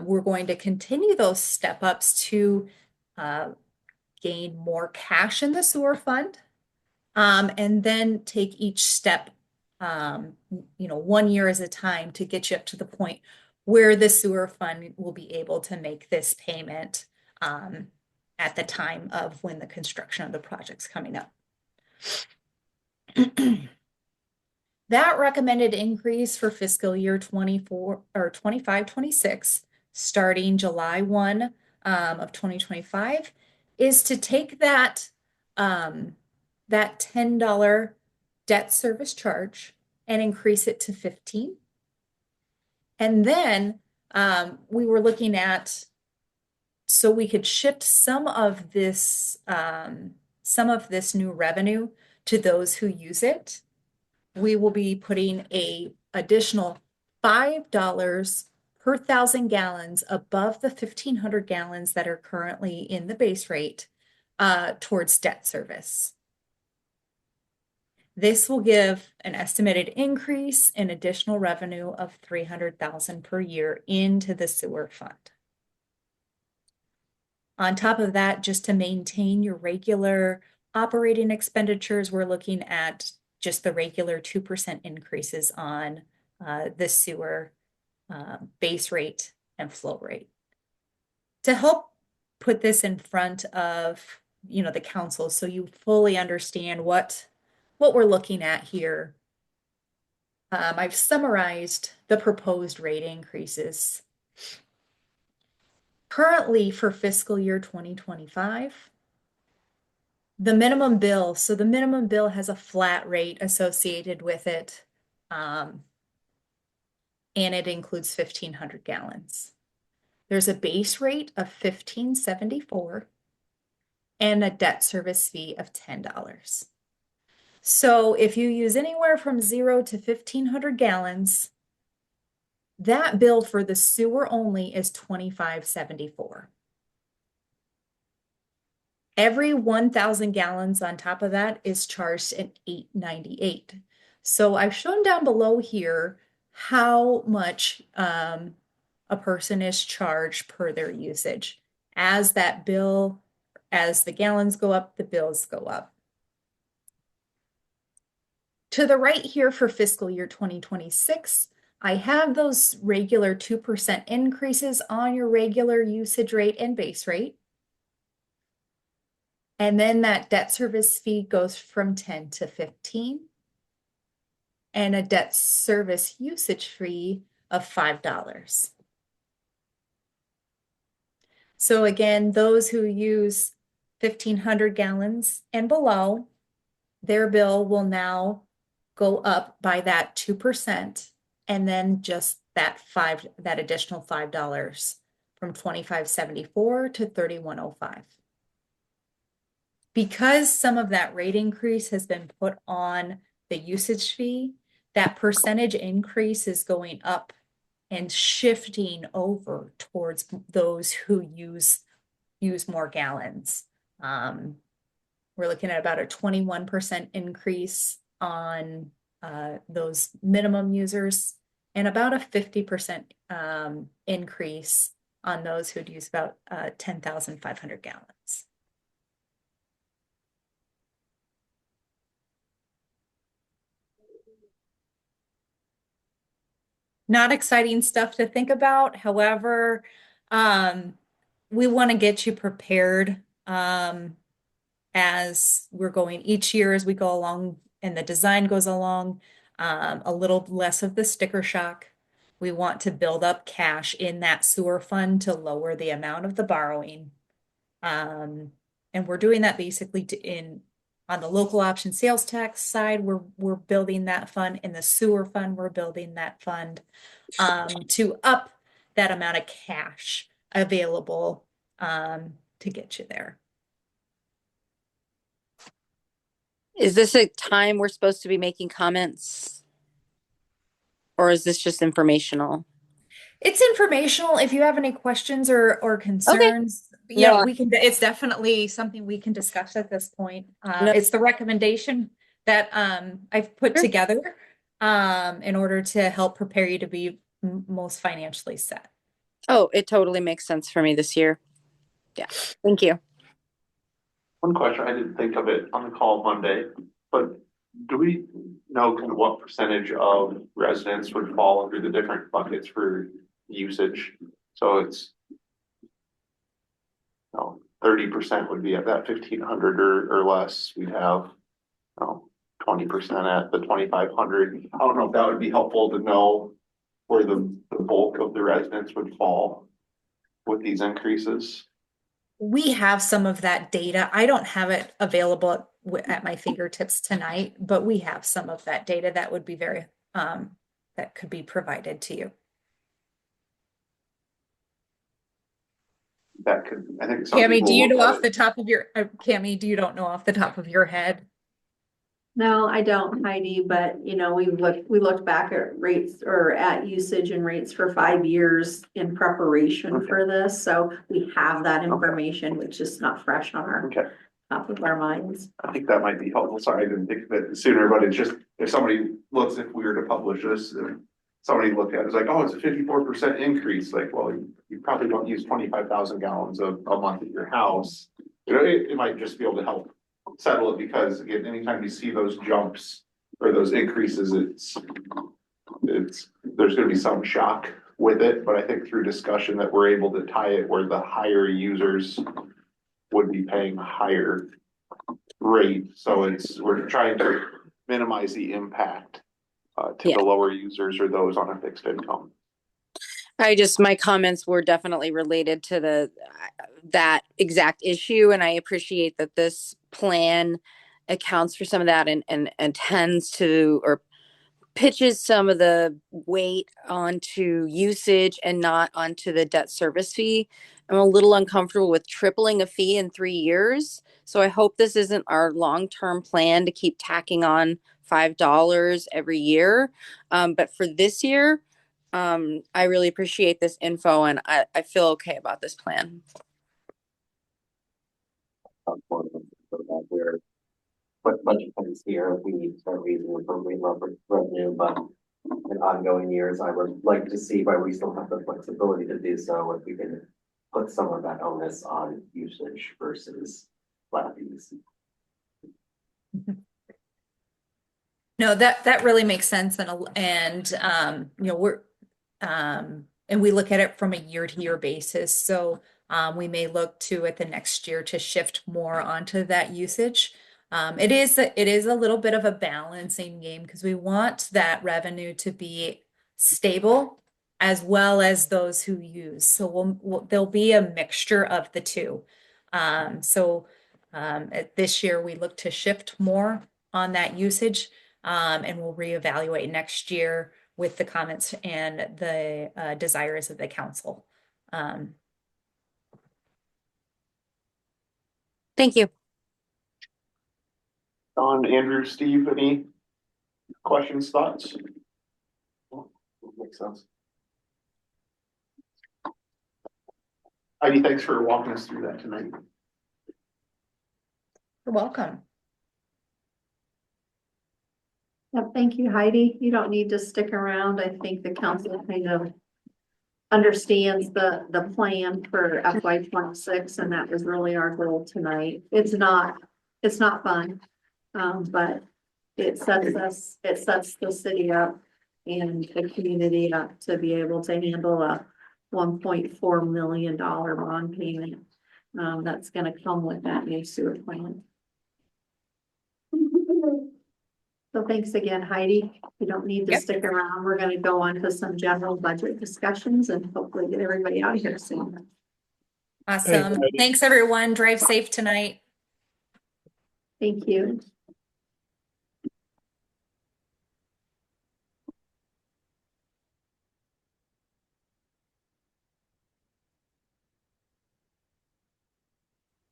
We're going to continue those step ups to gain more cash in the sewer fund, and then take each step, 1 year at a time to get you up to the point where the sewer fund will be able to make this payment at the time of when the construction of the project's coming up. That recommended increase for fiscal year 24 or 25, 26, starting July 1 of 2025, is to take that that $10 debt service charge and increase it to 15. And then we were looking at, so we could shift some of this new revenue to those who use it. We will be putting a additional $5 per 1,000 gallons above the 1,500 gallons that are currently in the base rate towards debt service. This will give an estimated increase in additional revenue of $300,000 per year into the sewer fund. On top of that, just to maintain your regular operating expenditures, we're looking at just the regular 2% increases on the sewer base rate and flow rate. To help put this in front of the council so you fully understand what we're looking at here, I've summarized the proposed rate increases. Currently for fiscal year 2025, the minimum bill, so the minimum bill has a flat rate associated with it, and it includes 1,500 gallons. There's a base rate of $15.74 and a debt service fee of $10. So if you use anywhere from 0 to 1,500 gallons, that bill for the sewer only is $25.74. Every 1,000 gallons on top of that is charged at $8.98. So I've shown down below here how much a person is charged per their usage. As that bill, as the gallons go up, the bills go up. To the right here for fiscal year 2026, I have those regular 2% increases on your regular usage rate and base rate. And then that debt service fee goes from 10 to 15. And a debt service usage fee of $5. So again, those who use 1,500 gallons and below, their bill will now go up by that 2%, and then just that additional $5 from $25.74 to $31.05. Because some of that rate increase has been put on the usage fee, that percentage increase is going up and shifting over towards those who use more gallons. We're looking at about a 21% increase on those minimum users and about a 50% increase on those who'd use about 10,500 gallons. Not exciting stuff to think about. However, we want to get you prepared as we're going each year as we go along and the design goes along, a little less of the sticker shock. We want to build up cash in that sewer fund to lower the amount of the borrowing. And we're doing that basically on the local option sales tax side, we're building that fund. In the sewer fund, we're building that fund to up that amount of cash available to get you there. Is this a time we're supposed to be making comments? Or is this just informational? It's informational. If you have any questions or concerns, No. we can, it's definitely something we can discuss at this point. It's the recommendation that I've put together in order to help prepare you to be most financially set. Oh, it totally makes sense for me this year. Yeah, thank you. One question, I didn't think of it on the call Monday, but do we know kind of what percentage of residents would fall under the different buckets for usage? So it's, 30% would be at that 1,500 or less. We'd have, 20% at the 2,500. I don't know if that would be helpful to know where the bulk of the residents would fall with these increases. We have some of that data. I don't have it available at my fingertips tonight, but we have some of that data that would be very, that could be provided to you. That could, I think. some Cami, people do you look know at off it- the top of your, Cami, do you don't know off the top of your head? No, I don't, Heidi, but we looked back at rates or at usage and rates for 5 years in preparation for this. So we have that information, which is not fresh on our Okay. top of our minds. I think that might be helpful. Sorry, I didn't think of it sooner, but it's just, if somebody looks, if we were to publish this, and somebody looked at it, it's like, oh, it's a 54% increase, like, well, you probably don't use 25,000 gallons a month at your house. It might just be able to help settle it, because again, anytime you see those jumps or those increases, there's gonna be some shock with it, but I think through discussion that we're able to tie it where the higher users would be paying a higher rate. So we're trying to minimize the impact to Yeah. the lower users or those on a fixed income. My comments were definitely related to that exact issue, and I appreciate that this plan accounts for some of that and tends to, or pitches some of the weight onto usage and not onto the debt service fee. I'm a little uncomfortable with tripling a fee in 3 years. So I hope this isn't our long-term plan to keep tacking on $5 every year. But for this year, I really appreciate this info, and I feel okay about this plan. We're put a bunch of things here, we need to start raising appropriate revenue, but in ongoing years, I would like to see why we still have the flexibility to do so, if we can put some of that onus on usage versus flat fees. No, that really makes sense, we're and we look at it from a year-to-year basis. So we may look to at the next year to shift more onto that usage. It is a little bit of a balancing game, because we want that revenue to be stable as well as those who use. So there'll be a mixture of the two. This year we look to shift more on that usage, and we'll reevaluate next year with the comments and the desires of the council. Thank you. Don, Andrew, Steve, any questions, thoughts? Makes sense. Heidi, thanks for walking us through that tonight. You're welcome. Yep, thank you, Heidi. You don't need to stick around. I think the council kind of understands the plan for FY 26, and that was really our goal tonight. It's not fun, but it sets the city up and the community up to be able to handle a $1.4 million bond payment that's going to come with that new sewer plant. So thanks again, Heidi. You don't need to stick around. We're going to go on to some general budget discussions and hopefully get everybody out of here soon. Awesome. Thanks, everyone. Drive safe tonight. Thank you.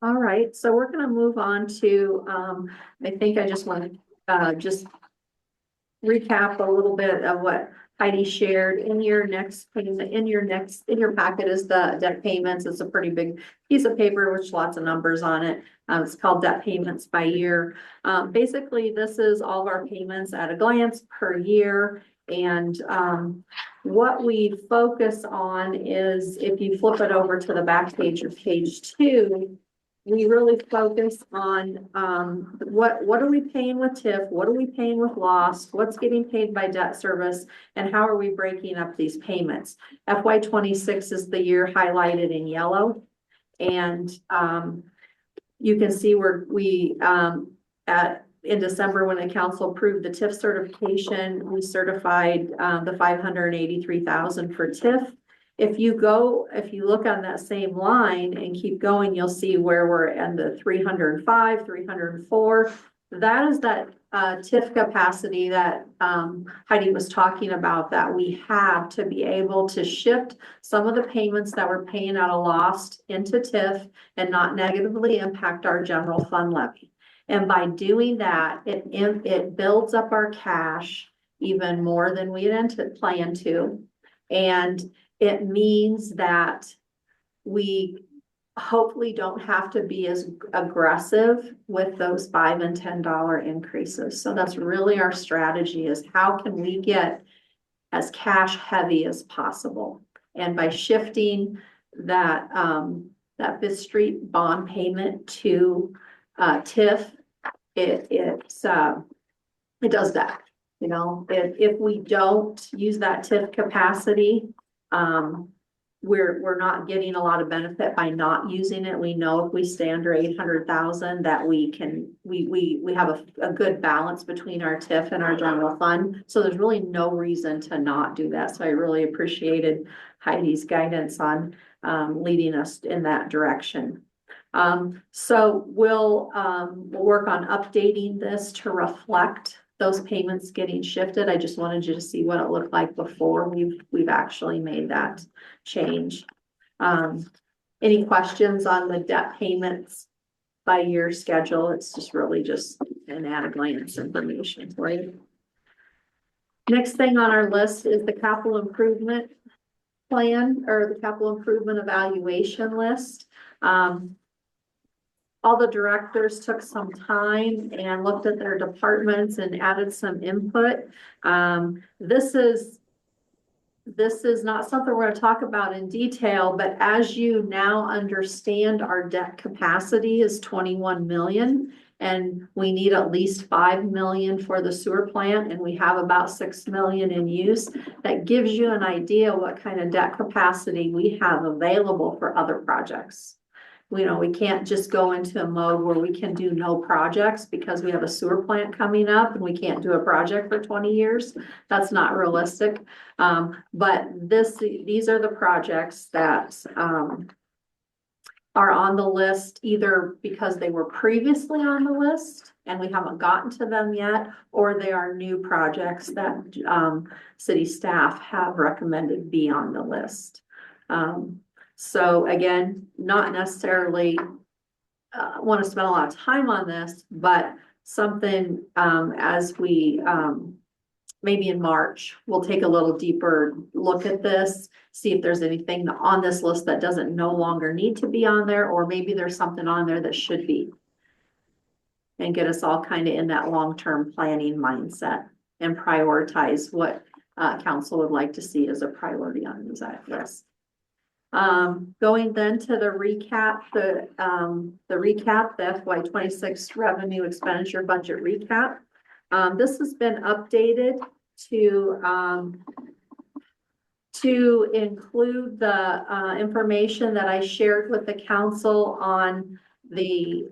All right, so we're going to move on to, I think I just want to just recap a little bit of what Heidi shared. In your packet is the debt payments. It's a pretty big piece of paper with lots of numbers on it. It's called debt payments by year. Basically, this is all of our payments at a glance per year. And, what we focus on is, if you flip it over to the back page of page 2, we really focus on, what are we paying with TIF? What are we paying with lost? What's getting paid by debt service? And how are we breaking up these payments? FY 26 is the year highlighted in yellow. And, you can see where we, in December, when the council approved the TIF certification, we certified, the 583,000 for TIF. If you look on that same line and keep going, you'll see where we're in the 305, 304. That is that TIF capacity that Heidi was talking about, that we have to be able to shift some of the payments that we're paying out of lost into TIF and not negatively impact our general fund levy. And by doing that, it builds up our cash even more than we had planned to. And it means that we hopefully don't have to be as aggressive with those $5 and $10 increases. So that's really our strategy, is how can we get as cash heavy as possible? And by shifting that, that Fifth Street bond payment to TIF, it does that. You know, if we don't use that TIF capacity, we're not getting a lot of benefit by not using it. We know if we stay under 800,000 that we have a good balance between our TIF and our general fund. So there's really no reason to not do that. So I really appreciated Heidi's guidance on leading us in that direction. So we'll work on updating this to reflect those payments getting shifted. I just wanted you to see what it looked like before we've actually made that change. Any questions on the debt payments by year schedule? It's just really just an at-a-glance information for you. Next thing on our list is the capital improvement plan, or the capital improvement evaluation list. All the directors took some time and looked at their departments and added some input. This is not something we're going to talk about in detail, but as you now understand, our debt capacity is 21 million, and we need at least 5 million for the sewer plant, and we have about 6 million in use. That gives you an idea what kind of debt capacity we have available for other projects. You know, we can't just go into a mode where we can do no projects because we have a sewer plant coming up and we can't do a project for 20 years. That's not realistic. But these are the projects that are on the list, either because they were previously on the list and we haven't gotten to them yet, or they are new projects that city staff have recommended be on the list. So again, not necessarily want to spend a lot of time on this, but something as we maybe in March, we'll take a little deeper look at this, see if there's anything on this list that doesn't no longer need to be on there, or maybe there's something on there that should be, and get us all kind of in that long-term planning mindset and prioritize what council would like to see as a priority on this list. Going then to the recap, the FY 26 revenue expenditure budget recap. This has been updated to include the information that I shared with the council on the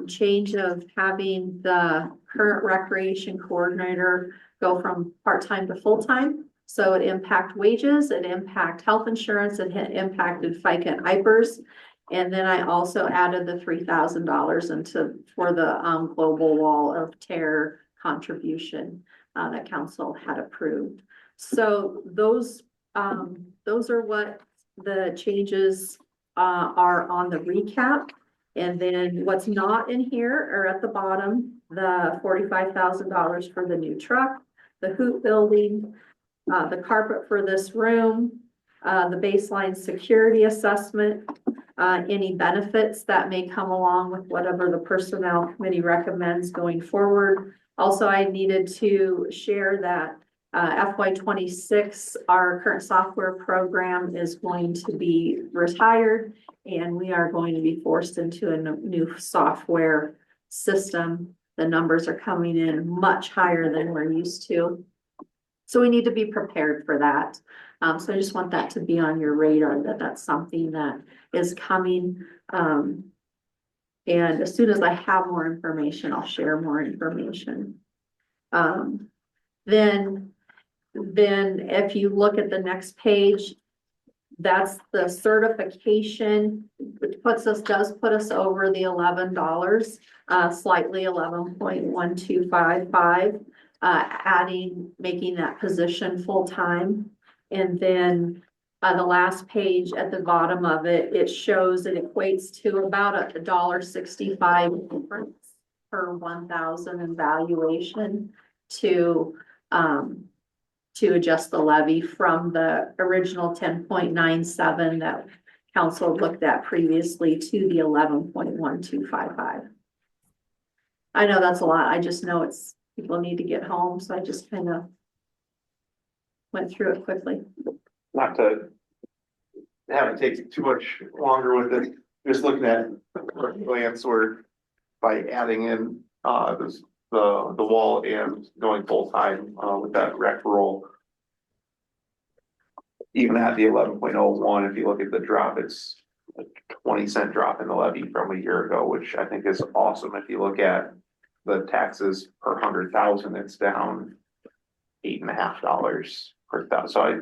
change of having the current recreation coordinator go from part-time to full-time. So it impacted wages, it impacted health insurance, it impacted FICA and IPERS. And then I also added the $3,000 for the global wall of terror contribution that council had approved. So those are what the changes are on the recap. And then what's not in here are at the bottom, the $45,000 for the new truck, the hoop building, the carpet for this room, the baseline security assessment, any benefits that may come along with whatever the personnel committee recommends going forward. Also, I needed to share that FY 26, our current software program is going to be retired, and we are going to be forced into a new software system. The numbers are coming in much higher than we're used to. So we need to be prepared for that. So I just want that to be on your radar, that that's something that is coming. And as soon as I have more information, I'll share more information. Then if you look at the next page, that's the certification, which does put us over the $11, slightly 11.1255, making that position full-time. And then the last page at the bottom of it, it shows it equates to about $1.65 difference per 1,000 in valuation to adjust the levy from the original 10.97 that council looked at previously to the 11.1255. I know that's a lot. I just know people need to get home, so I just kind of went through it quickly. Not to have it take too much longer with it, just looking at a glance, or by adding in the wall and going full time with that rec roll. Even at the 11.01, if you look at the drop, it's a 20-cent drop in the levy from a year ago, which I think is awesome. If you look at the taxes per 100,000, it's down $8.50 per thousand. So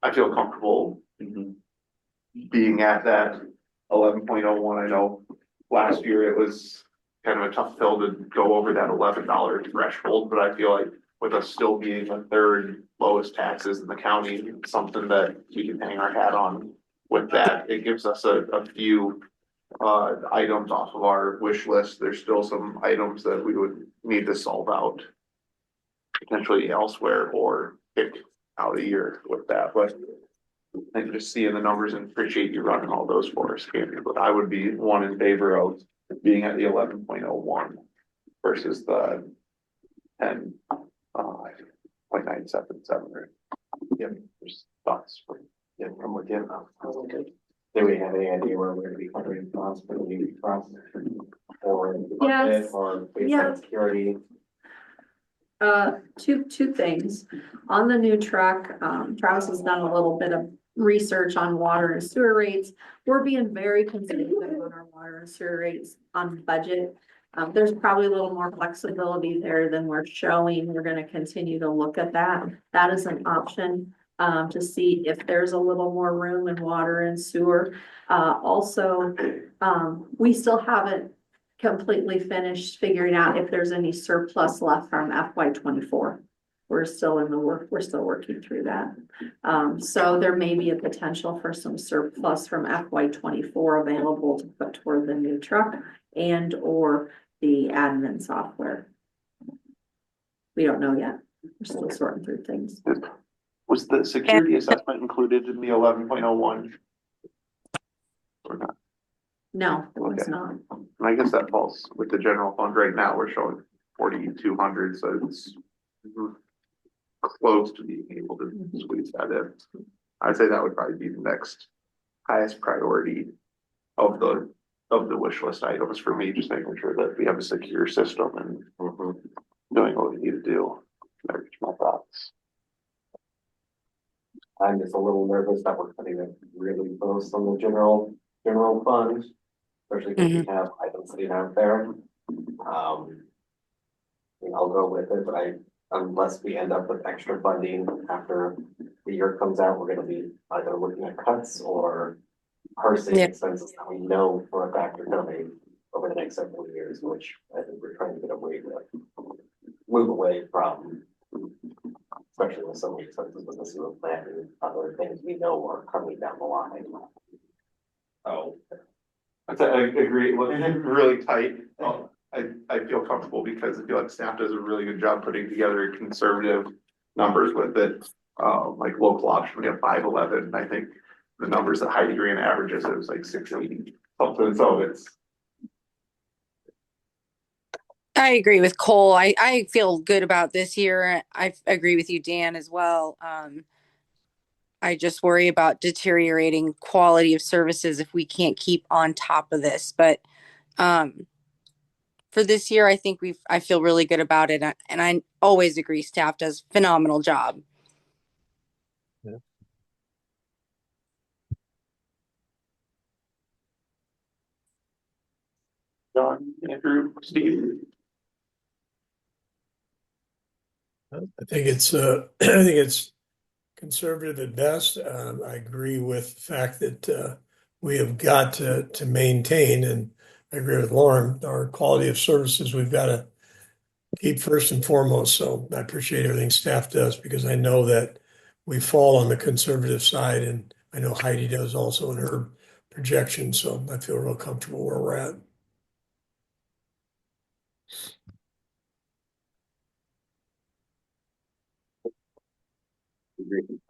I feel comfortable being at that 11.01. I know last year it was kind of a tough pill to go over that $11 threshold, but I feel like with us still being the third lowest taxes in the county, something that we can hang our hat on with that. It gives us a few items off of our wish list. There's still some items that we would need to solve out potentially elsewhere or pick out a year with that. But I think just seeing the numbers, and appreciate you running all those for us, Candy. But I would be one in favor of being at the 11.01 versus the 10.977. Yeah, there's thoughts from within. Do we have any idea where we're gonna be covering costs for the new process or Yes. or based Yeah. on security? Two things. On the new truck, Travis has done a little bit of research on water and sewer rates. We're being very conservative on our water and sewer rates on budget. There's probably a little more flexibility there than we're showing. We're gonna continue to look at that. That is an option, to see if there's a little more room in water and sewer. Also, we still haven't completely finished figuring out if there's any surplus left from FY 24. We're still we're still working through that. So there may be a potential for some surplus from FY 24 available to put toward the new truck and or the admin software. We don't know yet. We're still sorting through things. Was the security assessment included in the 11.01? Or not? No, it was Okay. not. And I guess that falls with the general fund right now. We're showing 4,200, so it's close to being able to squeeze that in. I'd say that would probably be the next highest priority of the wish list items for me, just making sure that we have a secure system and doing what we need to do. There's my thoughts. I'm just a little nervous that we're cutting it really close on the general fund, especially because we have items sitting out there. I'll go with it, but unless we end up with extra funding after the year comes out, we're gonna be either looking at cuts or parsing expenses that we know for a fact are coming over the next several years, which I think we're trying to move away from, especially with some of the expenses with the sewer plant and other things we know are coming down the line. Oh. I agree, really tight. I feel comfortable because I feel like staff does a really good job putting together conservative numbers with it. Like local option, we have 511. I think the numbers that Heidi Green averages, it was like 680 something. So it's. I agree with Cole. I feel good about this year. I agree with you, Dan, as well. I just worry about deteriorating quality of services if we can't keep on top of this. But for this year, I think I feel really good about it. And I always agree staff does a phenomenal job. Yeah. John, Andrew, Steve? I think it's I think it's conservative at best. I agree with the fact that we have got to maintain, and I agree with Lauren, our quality of services we've got to keep first and foremost. So I appreciate everything staff does because I know that we fall on the conservative side, and I know Heidi does also in her projection. So I feel real comfortable where we're at.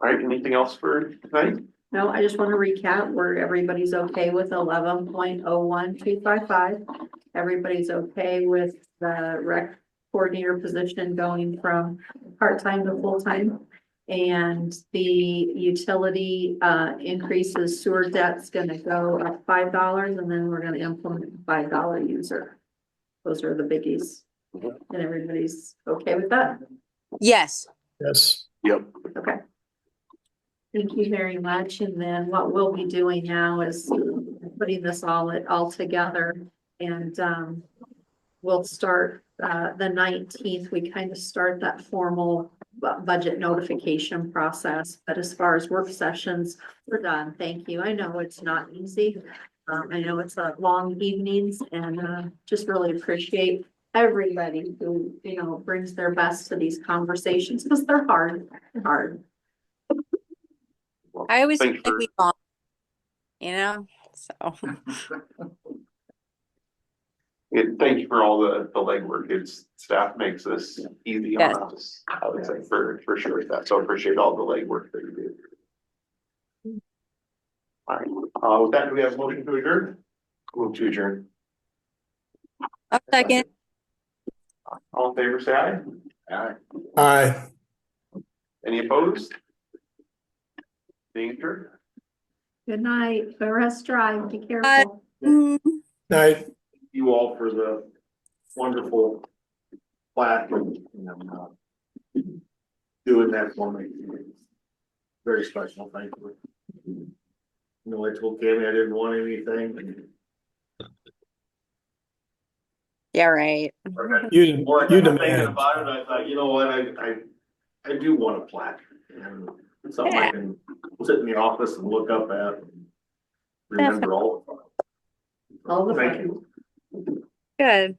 All right, anything else for tonight? No, I just want to recap where everybody's okay with 11.01255. Everybody's okay with the rec coordinator position going from part-time to full-time. And the utility increases, sewer debt's gonna go up $5, and then we're gonna implement $5 user. Those are the biggies. And everybody's okay with that? Yes. Yes. Yep. Okay. Thank you very much. And then what we'll be doing now is putting this all together, and we'll start the 19th. We kind of start that formal budget notification process. But as far as work sessions, we're done. Thank you. I know it's not easy. I know it's long evenings, and just really appreciate everybody who, brings their best to these conversations because they're hard. I always feel Thanks like for- we bond, so. Thank you for all the legwork. It's staff makes this easy Yes. on us. I would say for sure with that. So I appreciate all the legwork that you do. All right, with that, do we have a motion to adjourn? Move to adjourn. A second. All in favor, say aye. Aye. Aye. Any opposed? Being adjourned. Good night. Go rest dry. Be careful. Night. You all for the wonderful plaque and doing that for me. Very special, thank you. I told Tammy I didn't want anything. Yeah, right. You Well, I got thinking demand. about it, I thought, you know what, I do want a plaque. And something I can sit in the office and look up at. And remember all. All the Thank fun. you. Good.